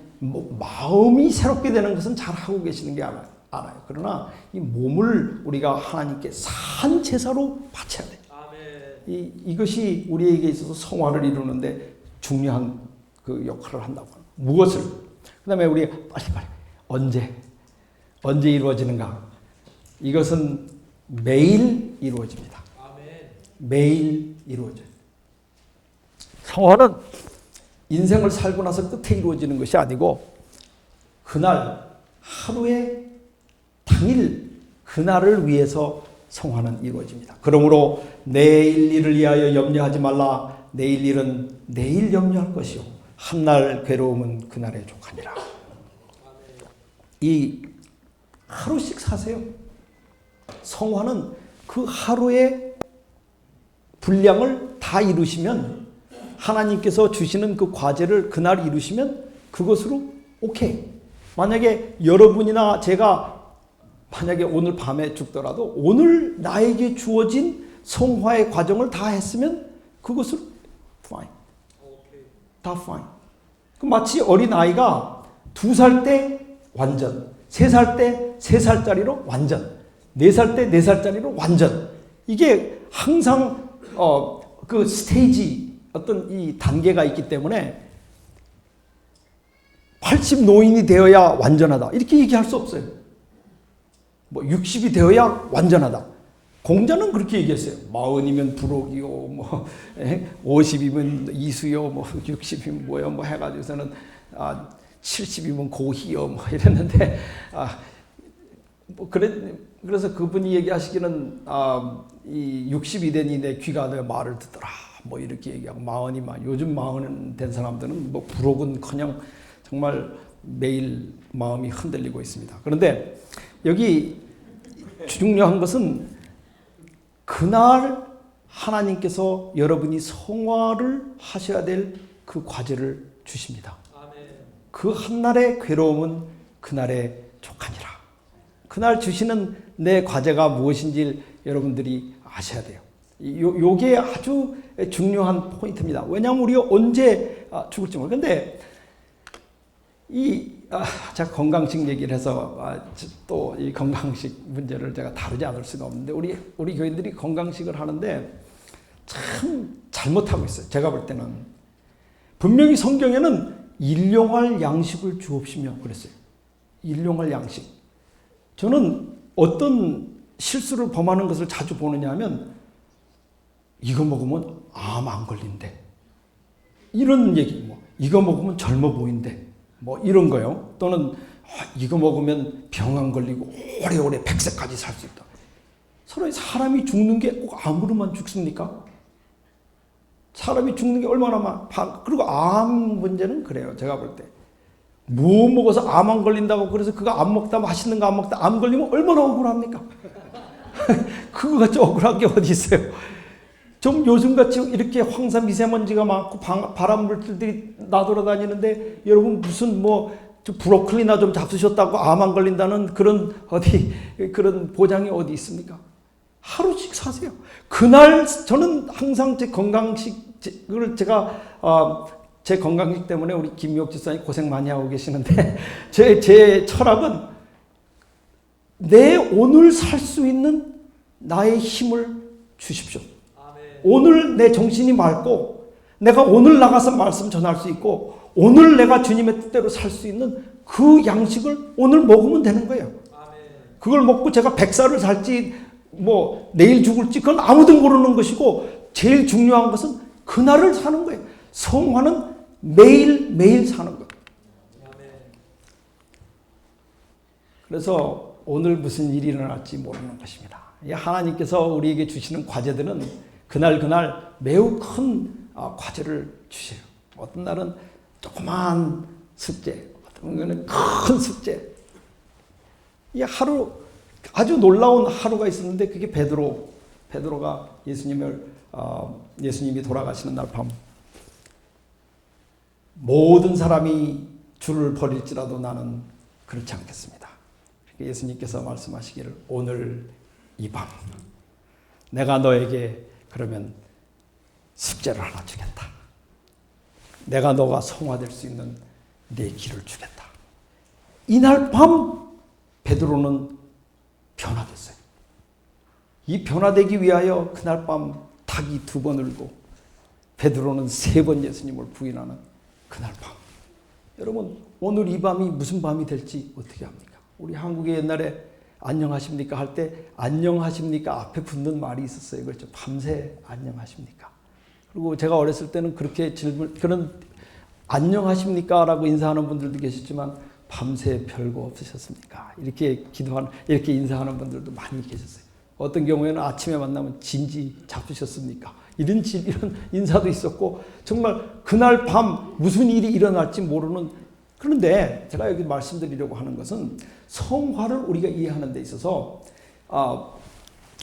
마음이 새롭게 되는 것은 잘 하고 계시는 게 알아요. 그러나 이 몸을 우리가 하나님께 산 제사로 바쳐야 돼요. 이것이 우리에게 있어서 성화를 이루는데 중요한 그 역할을 한다고 합니다. 무엇을? 그 다음에 우리 빨리 언제 이루어지는가? 이것은 매일 이루어집니다. 매일 이루어져요. 성화는 인생을 살고 나서 끝에 이루어지는 것이 아니고 그날 하루에 당일 그날을 위해서 성화는 이루어집니다. 그러므로 내일 일을 위하여 염려하지 말라. 내일 일은 내일 염려할 것이요 한날 괴로움은 그날에 족하니라. 이 하루씩 사세요. 성화는 그 하루의 분량을 다 이루시면 하나님께서 주시는 그 과제를 그날 이루시면 그것으로 오케이. 만약에 여러분이나 제가 만약에 오늘 밤에 죽더라도 오늘 나에게 주어진 성화의 과정을 다 했으면 그것을 fine. 다 fine. 마치 어린아이가 2살 때 완전, 3살 때 3살짜리로 완전, 4살 때 4살짜리로 완전. 이게 항상 그 스테이지 어떤 이 단계가 있기 때문에 80 노인이 되어야 완전하다 이렇게 얘기할 수 없어요. 뭐 60이 되어야 완전하다. 공자는 그렇게 얘기했어요. 40이면 부록이요, 뭐 50이면 이수요, 뭐 60이면 뭐요, 뭐 해가지고서는 70이면 고희요, 뭐 이랬는데 뭐 그래서 그분이 얘기하시기는 이 60이 되니 내 귀가 내 말을 듣더라. 뭐 이렇게 얘기하고 40이만 요즘 40 된 사람들은 뭐 부록은커녕 정말 매일 마음이 흔들리고 있습니다. 그런데 여기 중요한 것은 그날 하나님께서 여러분이 성화를 하셔야 될 그 과제를 주십니다. 그 한날의 괴로움은 그날의 족하니라. 그날 주시는 내 과제가 무엇인지 여러분들이 아셔야 돼요. 요게 아주 중요한 포인트입니다. 왜냐하면 우리가 언제 죽을지 모르고. 근데 제가 건강식 얘기를 해서 또 이 건강식 문제를 제가 다루지 않을 수가 없는데 우리 교인들이 건강식을 하는데 참 잘못하고 있어요. 제가 볼 때는 분명히 성경에는 일용할 양식을 주옵시며 그랬어요. 일용할 양식. 저는 어떤 실수를 범하는 것을 자주 보느냐 하면 이거 먹으면 암 안 걸린대. 이런 얘기, 이거 먹으면 젊어 보인대. 이런 거요. 또는 이거 먹으면 병 안 걸리고 오래오래 100세까지 살 수 있다. 서로 사람이 죽는 게 꼭 암으로만 죽습니까? 사람이 죽는 게 얼마나 그리고 암 문제는 그래요. 제가 볼 때. 뭐 먹어서 암 안 걸린다고 그래서 그거 안 먹다 맛있는 거 안 먹다 암 걸리면 얼마나 억울합니까? 그거 같이 억울한 게 어디 있어요? 좀 요즘같이 이렇게 황사 미세먼지가 많고 바람 물질들이 나돌아다니는데 여러분 무슨 좀 브로콜리나 좀 잡수셨다고 암 안 걸린다는 그런 보장이 어디 있습니까? 하루씩 사세요. 그날 저는 항상 제 건강식을 제 건강식 때문에 우리 김미옥 집사님 고생 많이 하고 계시는데 제 철학은 내 오늘 살 수 있는 나의 힘을 주십시오. 오늘 내 정신이 맑고 내가 오늘 나가서 말씀 전할 수 있고 오늘 내가 주님의 뜻대로 살 수 있는 그 양식을 오늘 먹으면 되는 거예요. 그걸 먹고 제가 100살을 살지 내일 죽을지 그건 아무도 모르는 것이고 제일 중요한 것은 그날을 사는 거예요. 성화는 매일매일 사는 거예요. 그래서 오늘 무슨 일이 일어날지 모르는 것입니다. 하나님께서 우리에게 주시는 과제들은 그날 매우 큰 과제를 주세요. 어떤 날은 조그만 숙제, 어떤 경우는 큰 숙제. 이 하루 아주 놀라운 하루가 있었는데 그게 베드로가 예수님이 돌아가시는 날 밤 모든 사람이 줄을 버릴지라도 나는 그렇지 않겠습니다. 예수님께서 말씀하시기를 오늘 이 밤 내가 너에게 그러면 숙제를 하나 주겠다. 내가 너가 성화될 수 있는 내 길을 주겠다. 이날 밤 베드로는 변화됐어요. 이 변화되기 위하여 그날 밤 닭이 2번 울고 베드로는 3번 예수님을 부인하는 그날 밤. 여러분 오늘 이 밤이 무슨 밤이 될지 어떻게 합니까? 우리 한국에 옛날에 안녕하십니까 할 때 안녕하십니까 앞에 붙는 말이 있었어요. 그렇죠. 밤새 안녕하십니까. 그리고 제가 어렸을 때는 그렇게 그런 안녕하십니까 라고 인사하는 분들도 계셨지만 밤새 별거 없으셨습니까? 이렇게 인사하는 분들도 많이 계셨어요. 어떤 경우에는 아침에 만나면 진지 잡수셨습니까? 이런 인사도 있었고 정말 그날 밤 무슨 일이 일어날지 모르는. 그런데 제가 여기 말씀드리려고 하는 것은 성화를 우리가 이해하는 데 있어서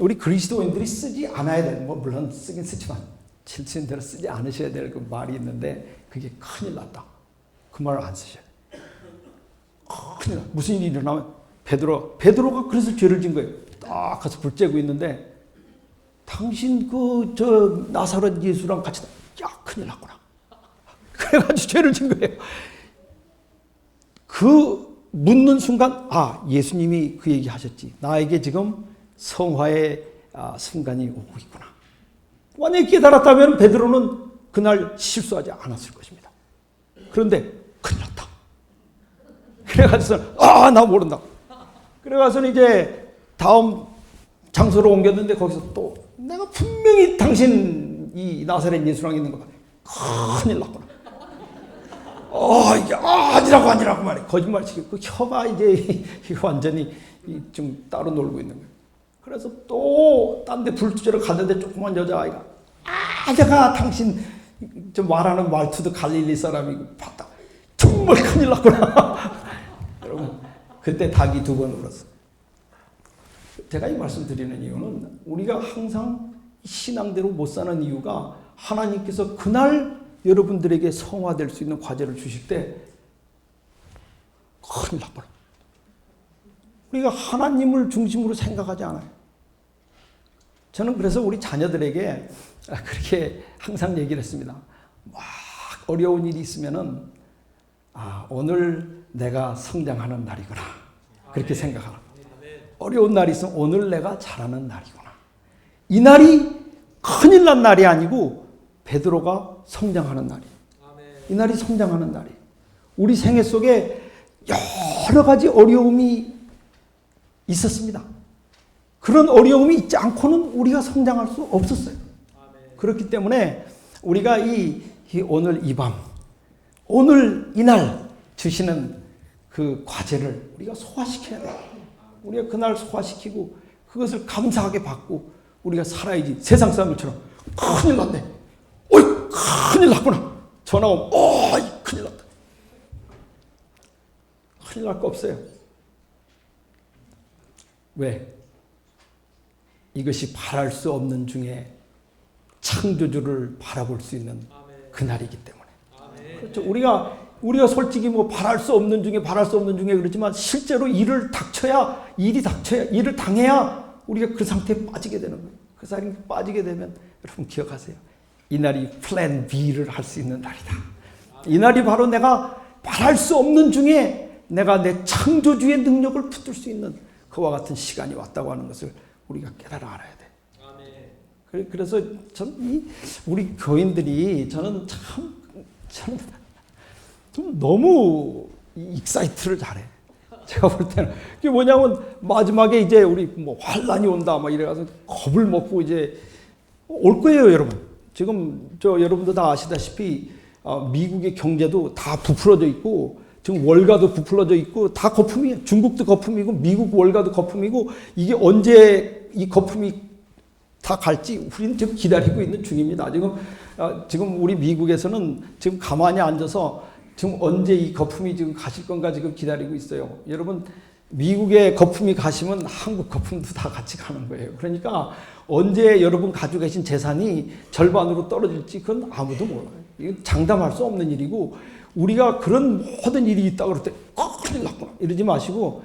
우리 그리스도인들이 쓰지 않아야 되는 물론 쓰긴 쓰지만 실천대로 쓰지 않으셔야 될 그 말이 있는데 그게 큰일 났다. 그 말을 안 쓰셔야 돼요. 큰일 났다. 무슨 일이 일어나면 베드로가 그래서 죄를 진 거예요. 딱 가서 불 쬐고 있는데 당신 나사렛 예수랑 같이 큰일 났구나. 그래가지고 죄를 진 거예요. 그 묻는 순간 예수님이 그 얘기 하셨지. 나에게 지금 성화의 순간이 오고 있구나. 만약에 깨달았다면 베드로는 그날 실수하지 않았을 것입니다. 그런데 큰일 났다. 그래가지고 나 모른다. 그래가서 이제 다음 장소로 옮겼는데 거기서 또 내가 분명히 당신 이 나사렛 예수랑 있는 거 봐. 큰일 났구나. 이게 아니라고 말해. 거짓말 치고 그 혀가 이제 완전히 좀 따로 놀고 있는 거예요. 그래서 또 딴 데 불두제로 갔는데 조그만 여자아이가 내가 당신 좀 말하는 말투도 갈릴리 사람이고 봤다. 정말 큰일 났구나. 여러분 그때 닭이 2번 울었어. 제가 이 말씀 드리는 이유는 우리가 항상 신앙대로 못 사는 이유가 하나님께서 그날 여러분들에게 성화될 수 있는 과제를 주실 때 큰일 나버려. 우리가 하나님을 중심으로 생각하지 않아요. 저는 그래서 우리 자녀들에게 그렇게 항상 얘기를 했습니다. 막 어려운 일이 있으면은 오늘 내가 성장하는 날이구나. 그렇게 생각하라. 어려운 날이 있으면 오늘 내가 잘하는 날이구나. 이 날이 큰일 난 날이 아니고 베드로가 성장하는 날이에요. 이 날이 성장하는 날이에요. 우리 생애 속에 여러 가지 어려움이 있었습니다. 그런 어려움이 있지 않고는 우리가 성장할 수 없었어요. 그렇기 때문에 우리가 오늘 이 밤, 오늘 이날 주시는 그 과제를 우리가 소화시켜야 돼요. 우리가 그날 소화시키고 그것을 감사하게 받고 우리가 살아야지. 세상 사람들처럼 큰일 났네. 어이, 큰일 났구나. 전화 오면 어이, 큰일 났다. 큰일 날 거 없어요. 왜? 이것이 바랄 수 없는 중에 창조주를 바라볼 수 있는 그날이기 때문에. 그렇죠. 우리가 솔직히 뭐 바랄 수 없는 중에 그렇지만 실제로 일을 당해야 우리가 그 상태에 빠지게 되는 거예요. 그 상태에 빠지게 되면 여러분 기억하세요. 이 날이 플랜 B를 할 수 있는 날이다. 이 날이 바로 내가 바랄 수 없는 중에 내가 내 창조주의 능력을 붙들 수 있는 그와 같은 시간이 왔다고 하는 것을 우리가 깨달아 알아야 돼. 그래서 우리 교인들이 저는 좀 너무 익사이트를 잘해. 제가 볼 때는 그게 뭐냐면 마지막에 이제 우리 뭐 환란이 온다 막 이래가서 겁을 먹고 이제 올 거예요, 여러분. 지금 여러분도 다 아시다시피 미국의 경제도 다 부풀어져 있고 지금 월가도 부풀어져 있고 다 거품이에요. 중국도 거품이고 미국 월가도 거품이고 이게 언제 이 거품이 다 갈지 우리는 지금 기다리고 있는 중입니다. 지금 우리 미국에서는 지금 가만히 앉아서 지금 언제 이 거품이 지금 가실 건가 지금 기다리고 있어요. 여러분 미국의 거품이 가시면 한국 거품도 다 같이 가는 거예요. 그러니까 언제 여러분 가지고 계신 재산이 절반으로 떨어질지 그건 아무도 몰라요. 이건 장담할 수 없는 일이고 우리가 그런 모든 일이 있다고 그럴 때 큰일 났구나 이러지 마시고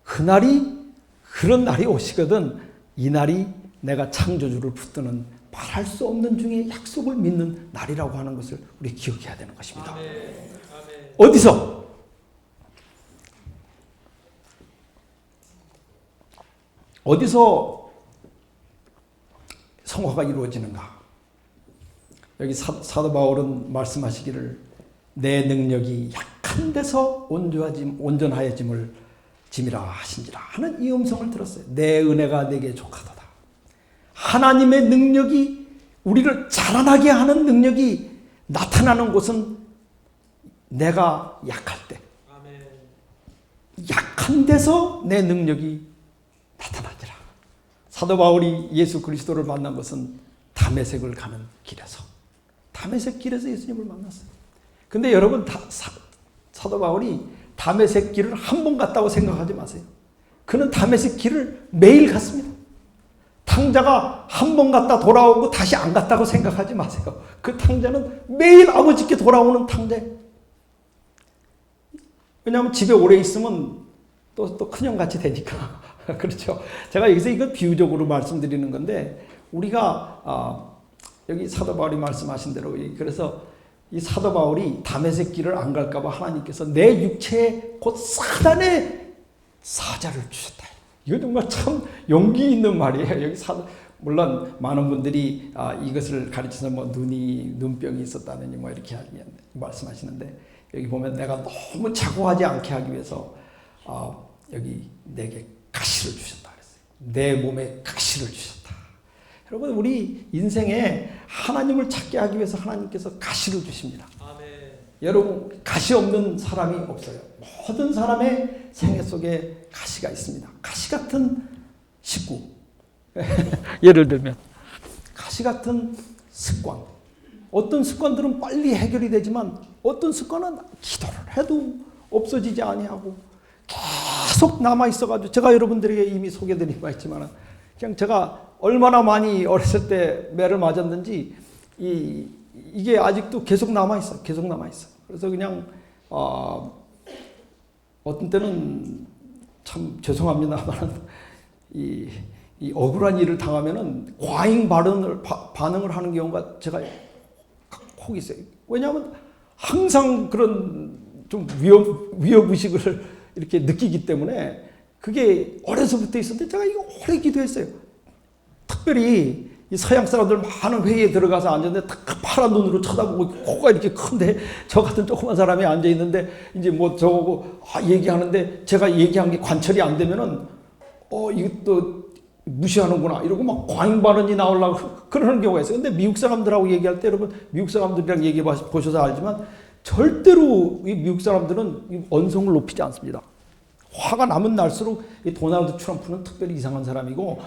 그런 날이 오시거든 이 날이 내가 창조주를 붙드는 말할 수 없는 중에 약속을 믿는 날이라고 하는 것을 우리 기억해야 되는 것입니다. 아멘. 어디서 성화가 이루어지는가? 여기 사도 바울은 말씀하시기를 내 능력이 약한 데서 온전하여짐을 짐이라 하신지라 하는 이 음성을 들었어요. 내 은혜가 내게 족하도다. 하나님의 능력이 우리를 자라나게 하는 능력이 나타나는 곳은 내가 약할 때. 약한 데서 내 능력이 나타나지라. 사도 바울이 예수 그리스도를 만난 것은 다메섹을 가는 길에서. 다메섹 길에서 예수님을 만났어요. 근데 여러분 사도 바울이 다메섹 길을 한 번 갔다고 생각하지 마세요. 그는 다메섹 길을 매일 갔습니다. 탕자가 한 번 갔다 돌아오고 다시 안 갔다고 생각하지 마세요. 그 탕자는 매일 아버지께 돌아오는 탕자예요. 왜냐하면 집에 오래 있으면 또 큰형같이 되니까. 그렇죠. 제가 여기서 이거 비유적으로 말씀드리는 건데 우리가 여기 사도 바울이 말씀하신 대로 그래서 이 사도 바울이 다메섹 길을 안 갈까 봐 하나님께서 내 육체에 곧 사단의 사자를 주셨다. 이거 정말 참 용기 있는 말이에요. 여기 물론 많은 분들이 이것을 가르쳐서 뭐 눈병이 있었다느니 뭐 이렇게 말씀하시는데 여기 보면 내가 너무 자고하지 않게 하기 위해서 여기 내게 가시를 주셨다 그랬어요. 내 몸에 가시를 주셨다. 여러분 우리 인생에 하나님을 찾게 하기 위해서 하나님께서 가시를 주십니다. 아멘. 여러분 가시 없는 사람이 없어요. 모든 사람의 생애 속에 가시가 있습니다. 가시 같은 식구. 예를 들면 가시 같은 습관. 어떤 습관들은 빨리 해결이 되지만 어떤 습관은 기도를 해도 없어지지 아니하고 계속 남아 있어가지고 제가 여러분들에게 이미 소개드린 바 있지만 그냥 제가 얼마나 많이 어렸을 때 매를 맞았는지 이게 아직도 계속 남아 있어. 계속 남아 있어. 그래서 그냥 어떤 때는 참 죄송합니다만 이 억울한 일을 당하면은 과잉 반응을 하는 경우가 제가 혹 있어요. 왜냐하면 항상 그런 좀 위협의식을 이렇게 느끼기 때문에 그게 어려서부터 있었는데 제가 이거 오래 기도했어요. 특별히 이 서양 사람들 많은 회의에 들어가서 앉았는데 파란 눈으로 쳐다보고 코가 이렇게 큰데 저 같은 조그만 사람이 앉아 있는데 이제 뭐 저거 얘기하는데 제가 얘기한 게 관철이 안 되면은 이것도 무시하는구나 이러고 막 과잉 발언이 나오려고 그러는 경우가 있어요. 근데 미국 사람들하고 얘기할 때 여러분 미국 사람들이랑 얘기해 보셔서 알지만 절대로 이 미국 사람들은 언성을 높이지 않습니다. 화가 나면 날수록 이 도널드 트럼프는 특별히 이상한 사람이고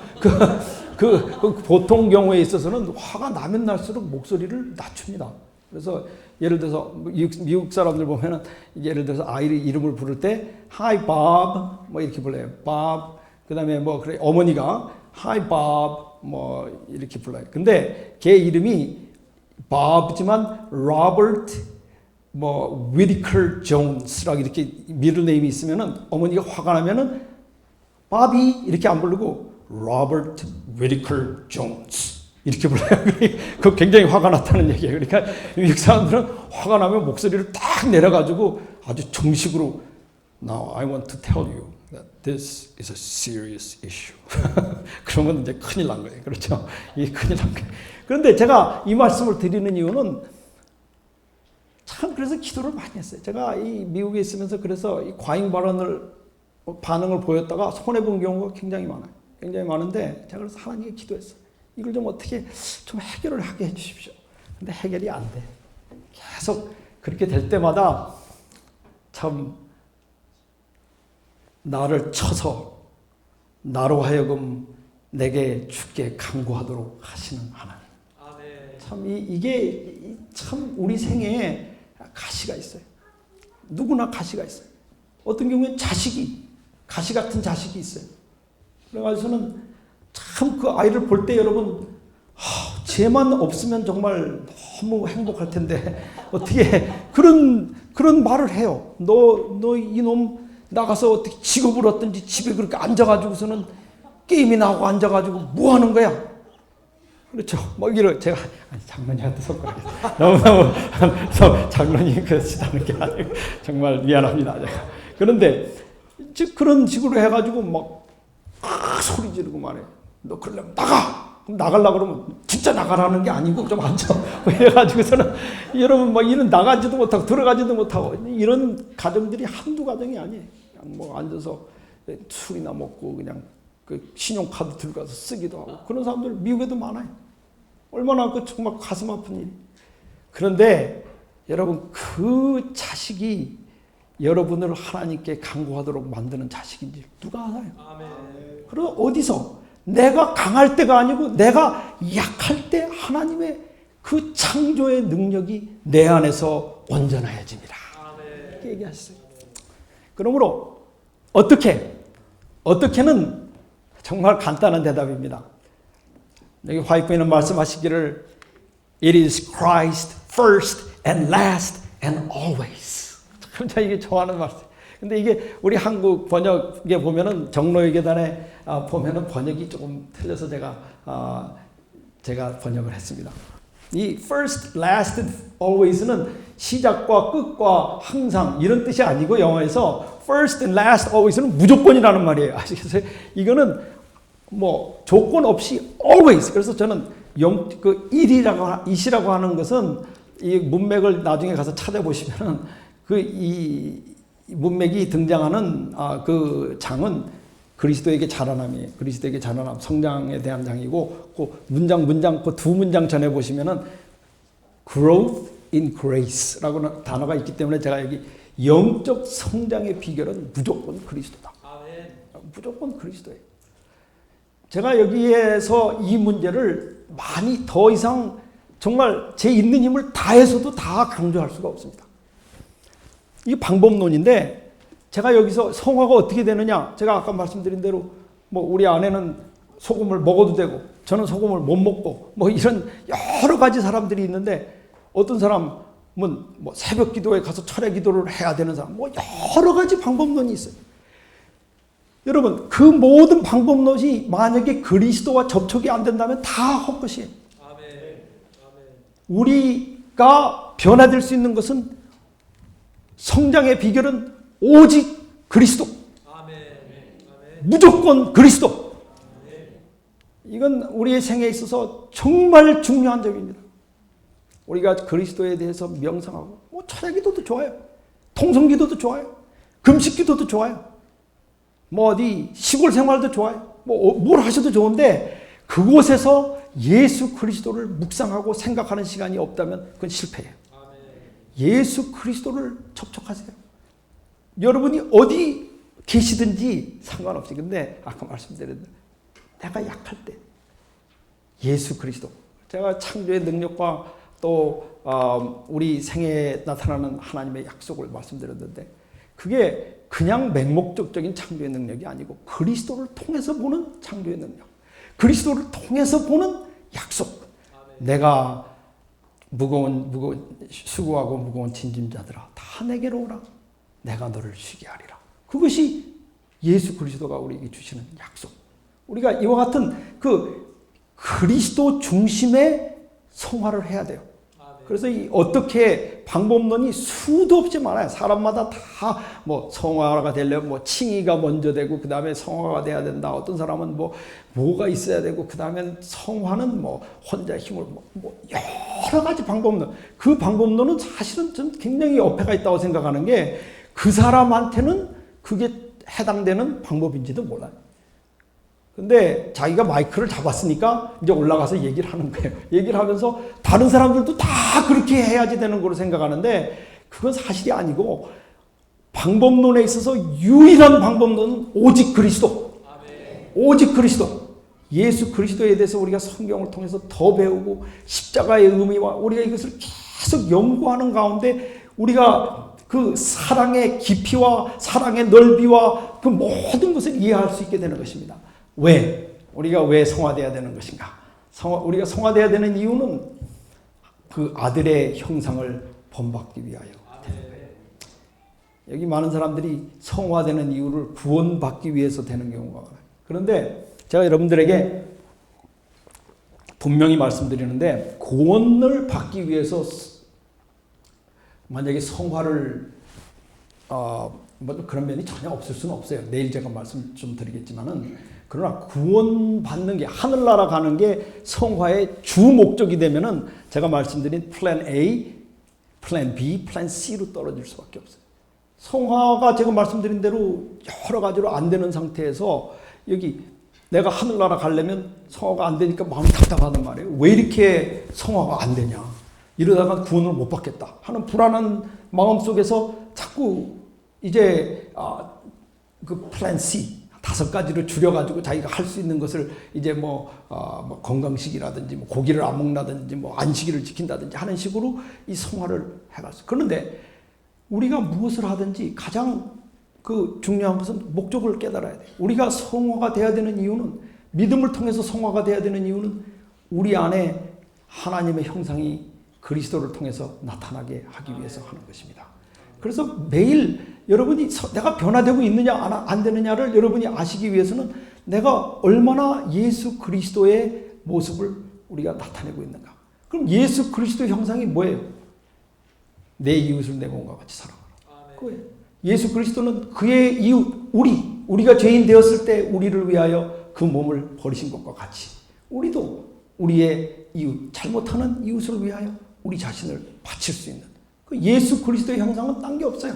그 보통 경우에 있어서는 화가 나면 날수록 목소리를 낮춥니다. 그래서 예를 들어서 미국 사람들 보면은 예를 들어서 아이의 이름을 부를 때 Hi Bob 뭐 이렇게 불러요. Bob 그다음에 뭐 그래 어머니가 Hi Bob 뭐 이렇게 불러요. 근데 걔 이름이 Bob지만 Robert 뭐 위디컬 존스라고 이렇게 미들네임이 있으면은 어머니가 화가 나면은 바비 이렇게 안 부르고 로버트 위디컬 존스 이렇게 불러요. 그 굉장히 화가 났다는 얘기예요. 그러니까 미국 사람들은 화가 나면 목소리를 딱 내려가지고 아주 정식으로 Now I want to tell you that this is a serious issue. 그러면 이제 큰일 난 거예요. 그렇죠? 이게 큰일 난 거예요. 그런데 제가 이 말씀을 드리는 이유는 참 그래서 기도를 많이 했어요. 제가 이 미국에 있으면서 그래서 이 과잉 반응을 보였다가 손해본 경우가 굉장히 많아요. 굉장히 많은데 제가 그래서 하나님께 기도했어요. 이걸 좀 어떻게 좀 해결을 하게 해주십시오. 근데 해결이 안 돼. 계속 그렇게 될 때마다 참 나를 쳐서 나로 하여금 내게 죽게 강구하도록 하시는 하나님. 참 이게 참 우리 생애에 가시가 있어요. 누구나 가시가 있어요. 어떤 경우에 가시 같은 자식이 있어요. 그래가지고는 참 그 아이를 볼 때 여러분 쟤만 없으면 정말 너무 행복할 텐데 어떻게 그런 말을 해요. 너 이놈 나가서 어떻게 직업을 얻든지 집에 그렇게 앉아가지고서는 게임이나 하고 앉아가지고 뭐 하는 거야? 그렇죠. 뭐 이런 제가 장로님한테 속거리겠어요. 너무너무 장로님 그러시다는 게 아니고 정말 미안합니다. 제가. 그런데 그런 식으로 해가지고 막 소리 지르고 말해. 너 그러려면 나가. 그럼 나가려고 그러면 진짜 나가라는 게 아니고 좀 앉아. 이래가지고서는 여러분 막 이런 나가지도 못하고 들어가지도 못하고 이런 가정들이 한두 가정이 아니에요. 그냥 뭐 앉아서 술이나 먹고 그냥 그 신용카드 들고 가서 쓰기도 하고 그런 사람들 미국에도 많아요. 얼마나 그 정말 가슴 아픈 일. 그런데 여러분 그 자식이 여러분을 하나님께 간구하도록 만드는 자식인지 누가 알아요? 그리고 어디서 내가 강할 때가 아니고 내가 약할 때 하나님의 그 창조의 능력이 내 안에서 온전해집니다. 이렇게 얘기하셨어요. 그러므로 어떻게는 정말 간단한 대답입니다. 여기 화이트는 말씀하시기를 It is Christ first and last and always. 참 이게 좋아하는 말씀. 근데 이게 우리 한국 번역에 보면은 정로의 계단에 보면은 번역이 조금 틀려서 제가 번역을 했습니다. 이 first, last, always는 시작과 끝과 항상 이런 뜻이 아니고 영어에서 first and last, always는 무조건이라는 말이에요. 아시겠어요? 이거는 뭐 조건 없이 always. 그래서 저는 it이라고 하는 것은 이 문맥을 나중에 가서 찾아보시면은 이 문맥이 등장하는 그 장은 그리스도에게 자라남이에요. 그리스도에게 자라남, 성장에 대한 장이고 그 문장 그 두 문장 전에 보시면은 growth in grace라고 단어가 있기 때문에 제가 여기 영적 성장의 비결은 무조건 그리스도다. 무조건 그리스도예요. 제가 여기에서 이 문제를 많이 더 이상 정말 제 있는 힘을 다해서도 다 강조할 수가 없습니다. 이게 방법론인데 제가 여기서 성화가 어떻게 되느냐? 제가 아까 말씀드린 대로 뭐 우리 아내는 소금을 먹어도 되고 저는 소금을 못 먹고 뭐 이런 여러 가지 사람들이 있는데 어떤 사람은 뭐 새벽 기도에 가서 철야 기도를 해야 되는 사람 뭐 여러 가지 방법론이 있어요. 여러분, 그 모든 방법론이 만약에 그리스도와 접촉이 안 된다면 다 헛것이에요. 우리가 변화될 수 있는 것은, 성장의 비결은 오직 그리스도. 무조건 그리스도. 이건 우리의 생애에 있어서 정말 중요한 점입니다. 우리가 그리스도에 대해서 명상하고, 찬양기도도 좋아요. 통성기도도 좋아요. 금식기도도 좋아요. 어디 시골 생활도 좋아요. 뭘 하셔도 좋은데, 그곳에서 예수 그리스도를 묵상하고 생각하는 시간이 없다면 그건 실패예요. 예수 그리스도를 접촉하세요. 여러분이 어디 계시든지 상관없이. 근데 아까 말씀드렸는데, 내가 약할 때 예수 그리스도, 제가 창조의 능력과 또 우리 생애에 나타나는 하나님의 약속을 말씀드렸는데, 그게 그냥 맹목적인 창조의 능력이 아니고 그리스도를 통해서 보는 창조의 능력, 그리스도를 통해서 보는 약속. 내가 수고하고 무거운 짐진자들아 다 내게로 오라. 내가 너를 쉬게 하리라. 그것이 예수 그리스도가 우리에게 주시는 약속. 우리가 이와 같은 그 그리스도 중심의 성화를 해야 돼요. 그래서 어떻게 방법론이 수도 없이 많아요. 사람마다 다 성화가 되려면 칭의가 먼저 되고, 그 다음에 성화가 돼야 된다. 어떤 사람은 뭐가 있어야 되고, 그 다음엔 성화는 혼자 힘을 여러 가지 방법론. 그 방법론은 사실은 좀 굉장히 어폐가 있다고 생각하는 게, 그 사람한테는 그게 해당되는 방법인지도 몰라요. 근데 자기가 마이크를 잡았으니까 이제 올라가서 얘기를 하는 거예요. 얘기를 하면서 다른 사람들도 다 그렇게 해야지 되는 거로 생각하는데, 그건 사실이 아니고, 방법론에 있어서 유일한 방법론은 오직 그리스도. 오직 그리스도. 예수 그리스도에 대해서 우리가 성경을 통해서 더 배우고, 십자가의 의미와 우리가 이것을 계속 연구하는 가운데, 우리가 그 사랑의 깊이와 사랑의 넓이와 그 모든 것을 이해할 수 있게 되는 것입니다. 우리가 왜 성화되어야 되는 것인가? 우리가 성화되어야 되는 이유는 그 아들의 형상을 본받기 위하여. 여기 많은 사람들이 성화되는 이유를 구원받기 위해서 되는 경우가 많아요. 그런데 제가 여러분들에게 분명히 말씀드리는데, 구원을 받기 위해서 만약에 성화를 그런 면이 전혀 없을 수는 없어요. 내일 제가 말씀 좀 드리겠지만은, 그러나 구원받는 게, 하늘나라 가는 게 성화의 주 목적이 되면은 제가 말씀드린 플랜 A, 플랜 B, 플랜 C로 떨어질 수밖에 없어요. 성화가 제가 말씀드린 대로 여러 가지로 안 되는 상태에서, 여기 내가 하늘나라 가려면 성화가 안 되니까 마음이 답답하단 말이에요. 왜 이렇게 성화가 안 되냐? 이러다가 구원을 못 받겠다 하는 불안한 마음 속에서 자꾸 이제 그 플랜 C 5가지를 줄여가지고 자기가 할 수 있는 것을 이제 건강식이라든지 고기를 안 먹는다든지 안식일을 지킨다든지 하는 식으로 이 성화를 해갔어요. 그런데 우리가 무엇을 하든지 가장 그 중요한 것은 목적을 깨달아야 돼요. 우리가 성화가 돼야 되는 이유는, 믿음을 통해서 성화가 돼야 되는 이유는 우리 안에 하나님의 형상이 그리스도를 통해서 나타나게 하기 위해서 하는 것입니다. 그래서 매일 여러분이 내가 변화되고 있느냐 안 되느냐를 여러분이 아시기 위해서는 내가 얼마나 예수 그리스도의 모습을 우리가 나타내고 있는가. 그럼 예수 그리스도의 형상이 뭐예요? 내 이웃을 내 몸과 같이 사랑하라. 그거예요. 예수 그리스도는 그의 이웃, 우리가 죄인 되었을 때 우리를 위하여 그 몸을 버리신 것과 같이, 우리도 우리의 이웃, 잘못하는 이웃을 위하여 우리 자신을 바칠 수 있는 그 예수 그리스도의 형상은 딴 게 없어요.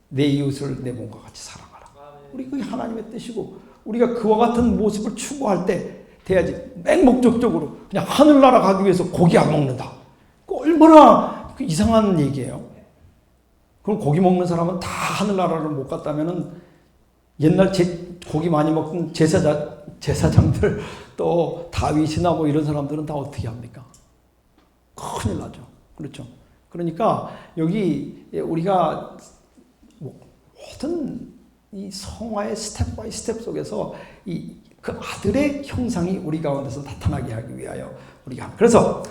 내 이웃을 내 몸과 같이 사랑하라. 우리 그게 하나님의 뜻이고, 우리가 그와 같은 모습을 추구할 때 돼야지. 맹목적으로 그냥 하늘나라 가기 위해서 고기 안 먹는다. 그 얼마나 이상한 얘기예요. 그럼 고기 먹는 사람은 다 하늘나라를 못 갔다면은, 옛날 고기 많이 먹던 제사장들 또 다윗이나 이런 사람들은 다 어떻게 합니까? 큰일 나죠. 그렇죠. 그러니까 여기 우리가 모든 이 성화의 스텝 바이 스텝 속에서 그 아들의 형상이 우리 가운데서 나타나게 하기 위하여 우리가, 그래서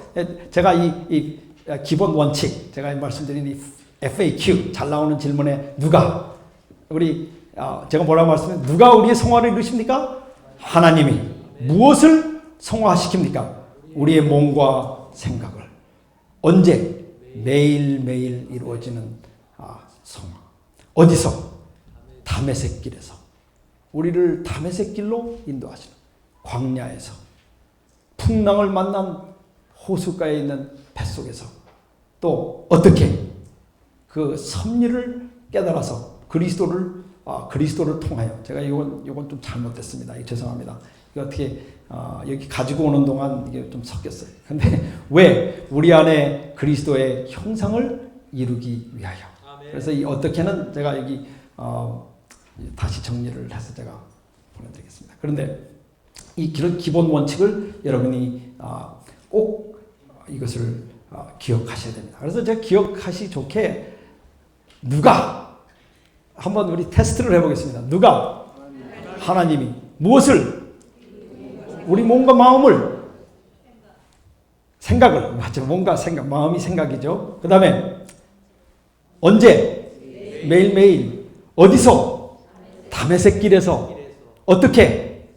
제가 이 기본 원칙, 제가 말씀드린 이 FAQ, 잘 나오는 질문에 누가, 우리 제가 뭐라고 말씀드렸어요? 누가 우리의 성화를 이루십니까? 하나님이. 무엇을 성화시킵니까? 우리의 몸과 생각을. 언제? 매일매일 이루어지는 성화. 어디서? 다메섹 길에서. 우리를 다메섹 길로 인도하시는 광야에서. 풍랑을 만난 호숫가에 있는 뱃속에서. 또 어떻게? 그 섭리를 깨달아서 그리스도를 통하여. 제가 이건 좀 잘못됐습니다. 죄송합니다. 이거 어떻게 여기 가지고 오는 동안 이게 좀 섞였어요. 근데 왜? 우리 안에 그리스도의 형상을 이루기 위하여. 그래서 이 어떻게는 제가 여기 다시 정리를 해서 제가 보내드리겠습니다. 그런데 이 기본 원칙을 여러분이 꼭 이것을 기억하셔야 됩니다. 그래서 제가 기억하시 좋게 누가 한번 우리 테스트를 해보겠습니다. 누가? 하나님이. 무엇을? 우리 몸과 마음을. 생각을. 맞죠. 몸과 생각. 마음이 생각이죠. 그 다음에 언제? 매일매일. 어디서? 다메섹 길에서. 어떻게?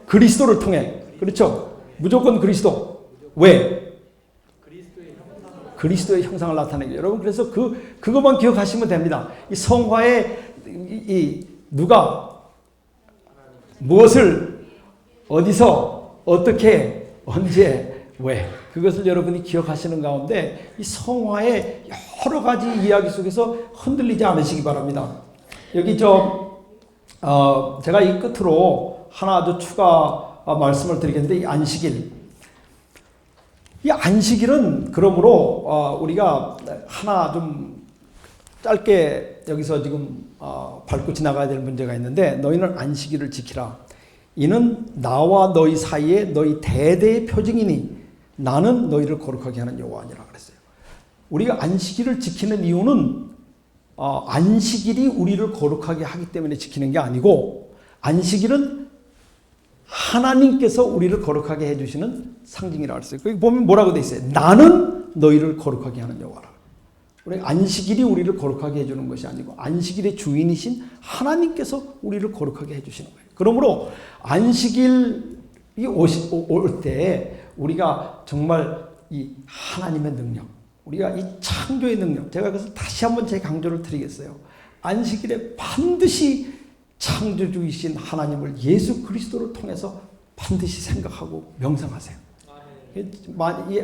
그리스도를 통해. 그렇죠. 무조건 그리스도. 왜? 그리스도의 형상을 나타내기. 여러분 그래서 그것만 기억하시면 됩니다. 이 성화에 누가 무엇을 어디서 어떻게 언제 왜 그것을 여러분이 기억하시는 가운데 이 성화의 여러 가지 이야기 속에서 흔들리지 않으시기 바랍니다. 여기 제가 이 끝으로 하나 아주 추가 말씀을 드리겠는데 이 안식일. 이 안식일은 그러므로 우리가 하나 좀 짧게 여기서 지금 밟고 지나가야 될 문제가 있는데 너희는 안식일을 지키라. 이는 나와 너희 사이에 너희 대대의 표징이니 나는 너희를 거룩하게 하는 여호와니라 그랬어요. 우리가 안식일을 지키는 이유는 안식일이 우리를 거룩하게 하기 때문에 지키는 게 아니고 안식일은 하나님께서 우리를 거룩하게 해주시는 상징이라고 했어요. 거기 보면 뭐라고 돼 있어요? 나는 너희를 거룩하게 하는 여호와라. 우리 안식일이 우리를 거룩하게 해주는 것이 아니고 안식일의 주인이신 하나님께서 우리를 거룩하게 해주시는 거예요. 그러므로 안식일이 올 때 우리가 정말 이 하나님의 능력, 우리가 이 창조의 능력, 제가 그래서 다시 한번 제 강조를 드리겠어요. 안식일에 반드시 창조주이신 하나님을 예수 그리스도를 통해서 반드시 생각하고 명상하세요.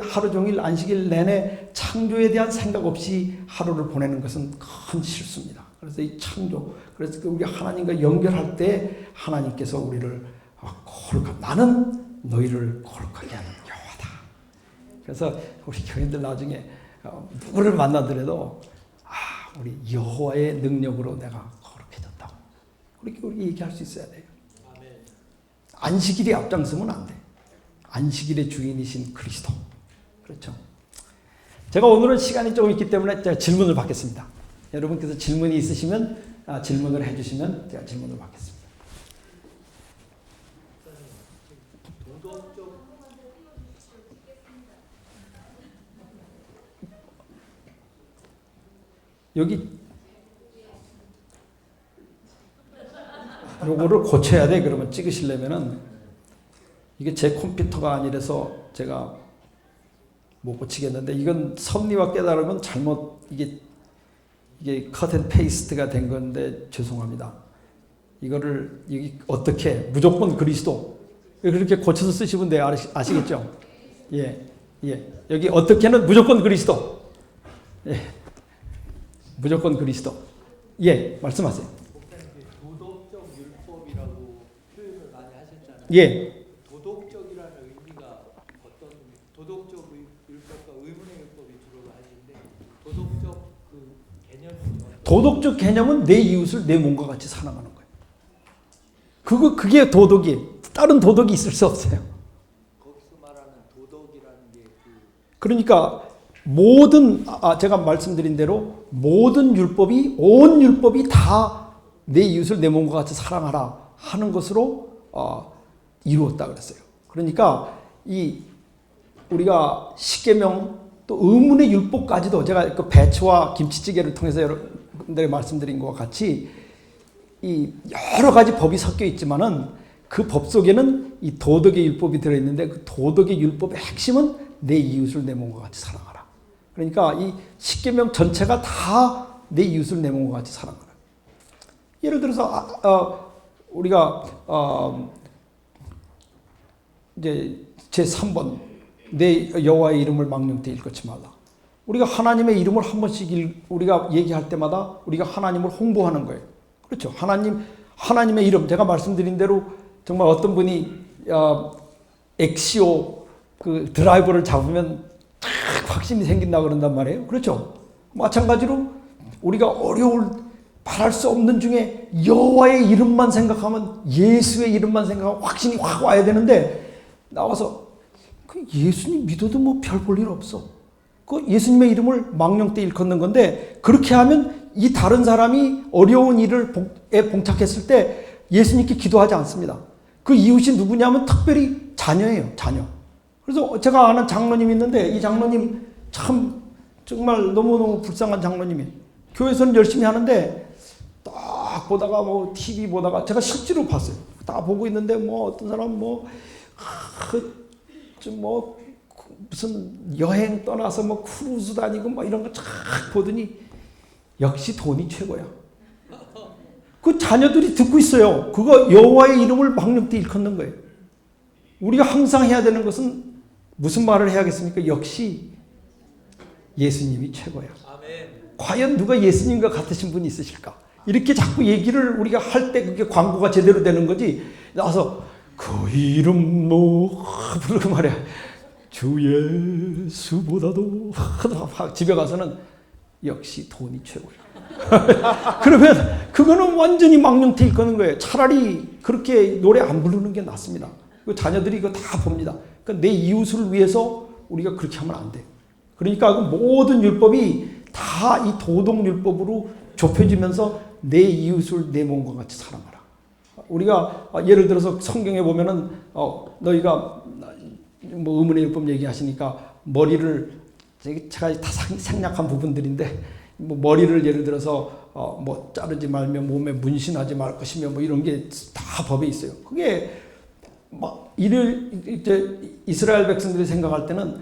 하루 종일 안식일 내내 창조에 대한 생각 없이 하루를 보내는 것은 큰 실수입니다. 그래서 이 창조, 그래서 우리 하나님과 연결할 때 하나님께서 우리를 나는 너희를 거룩하게 하는 여호와다. 그래서 우리 교인들 나중에 누구를 만나더라도 우리 여호와의 능력으로 내가 거룩해졌다고 우리 얘기할 수 있어야 돼요. 안식일이 앞장서면 안 돼. 안식일의 주인이신 그리스도. 그렇죠. 제가 오늘은 시간이 조금 있기 때문에 제가 질문을 받겠습니다. 여러분께서 질문이 있으시면 질문을 해주시면 제가 질문을 받겠습니다. 여기 요거를 고쳐야 돼. 그러면 찍으시려면은 이게 제 컴퓨터가 아니라서 제가 못 고치겠는데 이건 섭리와 깨달으면 잘못 이게 컷 앤 페이스트가 된 건데 죄송합니다. 이거를 여기 어떻게 무조건 그리스도 그렇게 고쳐서 쓰시면 돼요. 아시겠죠? 예. 여기 어떻게는 무조건 그리스도. 예. 무조건 그리스도. 예, 말씀하세요. 도덕적 율법이라고 표현을 많이 하셨잖아요. 예. 도덕적이라는 의미가 어떤 도덕적 율법과 의문의 율법이 주로 하시는데 도덕적 그 개념이 도덕적 개념은 내 이웃을 내 몸과 같이 사랑하는 거예요. 그게 도덕이에요. 다른 도덕이 있을 수 없어요. 거기서 말하는 도덕이라는 게 그러니까 모든 제가 말씀드린 대로 모든 율법이 온 율법이 다 내 이웃을 내 몸과 같이 사랑하라 하는 것으로 이루었다 그랬어요. 그러니까 우리가 십계명 또 의문의 율법까지도 제가 그 배추와 김치찌개를 통해서 여러분들에게 말씀드린 것과 같이 이 여러 가지 법이 섞여 있지만은 그 법 속에는 이 도덕의 율법이 들어있는데 그 도덕의 율법의 핵심은 내 이웃을 내 몸과 같이 사랑하라. 그러니까 이 십계명 전체가 다 내 이웃을 내 몸과 같이 사랑하라. 예를 들어서 우리가 이제 제 3번 내 여호와의 이름을 망령되이 일컫지 말라. 우리가 하나님의 이름을 한 번씩 우리가 얘기할 때마다 우리가 하나님을 홍보하는 거예요. 그렇죠. 하나님의 이름, 제가 말씀드린 대로 정말 어떤 분이 엑시오 그 드라이버를 잡으면 딱 확신이 생긴다 그런단 말이에요. 그렇죠. 마찬가지로 우리가 말할 수 없는 중에 여호와의 이름만 생각하면, 예수의 이름만 생각하면 확신이 확 와야 되는데, 나와서 그 예수님 믿어도 뭐 별 볼 일 없어. 그 예수님의 이름을 망령되 일컫는 건데, 그렇게 하면 이 다른 사람이 어려운 일에 봉착했을 때 예수님께 기도하지 않습니다. 그 이웃이 누구냐면 특별히 자녀예요. 자녀. 그래서 제가 아는 장로님이 있는데, 이 장로님 참 정말 너무너무 불쌍한 장로님이에요. 교회에서는 열심히 하는데 딱 보다가 뭐 TV 보다가 제가 실제로 봤어요. 다 보고 있는데 뭐 어떤 사람 무슨 여행 떠나서 뭐 크루즈 다니고 뭐 이런 거 쫙 보더니 역시 돈이 최고야. 그 자녀들이 듣고 있어요. 그거 여호와의 이름을 망령되 일컫는 거예요. 우리가 항상 해야 되는 것은 무슨 말을 해야겠습니까? 역시 예수님이 최고야. 아멘. 과연 누가 예수님과 같으신 분이 있으실까? 이렇게 자꾸 얘기를 우리가 할 때 그게 광고가 제대로 되는 거지. 나와서 그 이름 부르고 말이야. 주 예수보다도 집에 가서는 역시 돈이 최고야. 그러면 그거는 완전히 망령되 일컫는 거예요. 차라리 그렇게 노래 안 부르는 게 낫습니다. 그 자녀들이 이거 다 봅니다. 그러니까 내 이웃을 위해서 우리가 그렇게 하면 안 돼. 그러니까 그 모든 율법이 다 이 도덕율법으로 좁혀지면서 내 이웃을 내 몸과 같이 사랑하라. 우리가 예를 들어서 성경에 보면은 너희가 뭐 의문의 율법 얘기하시니까 머리를, 제가 다 생략한 부분들인데 뭐 머리를 예를 들어서 뭐 자르지 말며 몸에 문신하지 말 것이며 뭐 이런 게 다 법에 있어요. 그게 막 이제 이스라엘 백성들이 생각할 때는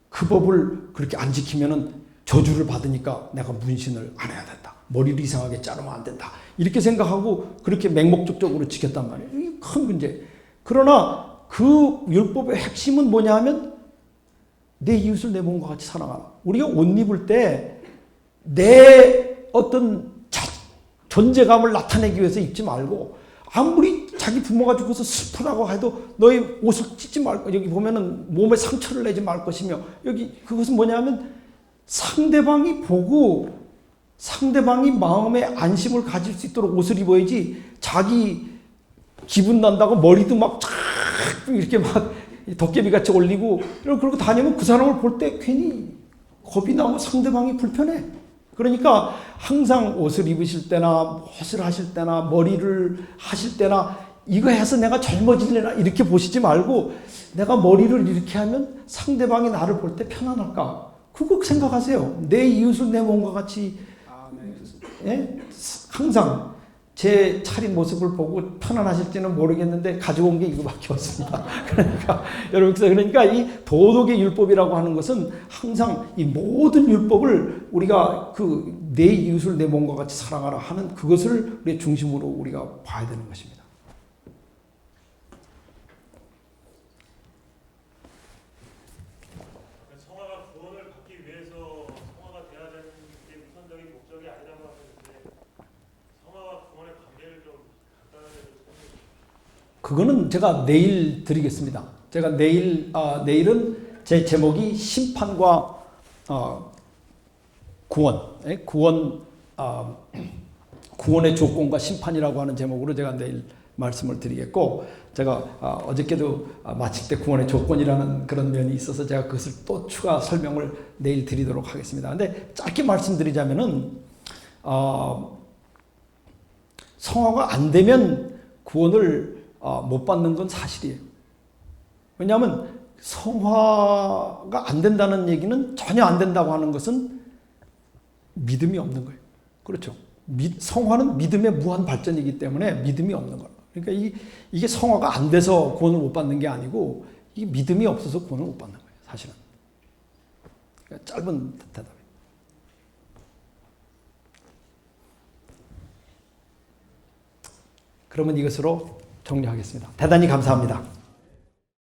그 법을 그렇게 안 지키면은 저주를 받으니까 내가 문신을 안 해야 된다. 머리를 이상하게 자르면 안 된다. 이렇게 생각하고 그렇게 맹목적으로 지켰단 말이에요. 이게 큰 문제. 그러나 그 율법의 핵심은 뭐냐 하면 내 이웃을 내 몸과 같이 사랑하라. 우리가 옷 입을 때 내 어떤 존재감을 나타내기 위해서 입지 말고, 아무리 자기 부모가 죽어서 슬프다고 해도 너의 옷을 찢지 말고, 여기 보면은 몸에 상처를 내지 말 것이며, 여기 그것은 뭐냐 하면 상대방이 보고 상대방이 마음에 안심을 가질 수 있도록 옷을 입어야지, 자기 기분 난다고 머리도 막 이렇게 막 도깨비같이 올리고 그러고 다니면 그 사람을 볼 때 괜히 겁이 나고 상대방이 불편해. 그러니까 항상 옷을 입으실 때나 옷을 하실 때나 머리를 하실 때나 이거 해서 내가 젊어질래나 이렇게 보시지 말고, 내가 머리를 이렇게 하면 상대방이 나를 볼 때 편안할까? 그거 생각하세요. 내 이웃을 내 몸과 같이. 예? 항상 제 차린 모습을 보고 편안하실지는 모르겠는데 가져온 게 이거밖에 없습니다. 그러니까 이 도덕의 율법이라고 하는 것은 항상 이 모든 율법을 우리가 그 내 이웃을 내 몸과 같이 사랑하라 하는 그것을 우리의 중심으로 우리가 봐야 되는 것입니다. 성화가 구원을 받기 위해서 성화가 돼야 되는 게 우선적인 목적이 아니라고 하셨는데, 성화와 구원의 관계를 좀 간단하게 좀 설명해 주시죠. 그거는 제가 내일 드리겠습니다. 제가 내일은 제 제목이 심판과 구원의 조건과 심판이라고 하는 제목으로 제가 내일 말씀을 드리겠고, 제가 어저께도 마칠 때 구원의 조건이라는 그런 면이 있어서 제가 그것을 또 추가 설명을 내일 드리도록 하겠습니다. 근데 짧게 말씀드리자면은 성화가 안 되면 구원을 못 받는 건 사실이에요. 왜냐하면 성화가 안 된다는 얘기는, 전혀 안 된다고 하는 것은 믿음이 없는 거예요. 그렇죠. 성화는 믿음의 무한 발전이기 때문에 믿음이 없는 거예요. 그러니까 이게 성화가 안 돼서 구원을 못 받는 게 아니고 이 믿음이 없어서 구원을 못 받는 거예요. 사실은. 그러니까 짧은 대답이에요. 그러면 이것으로 정리하겠습니다. 대단히 감사합니다.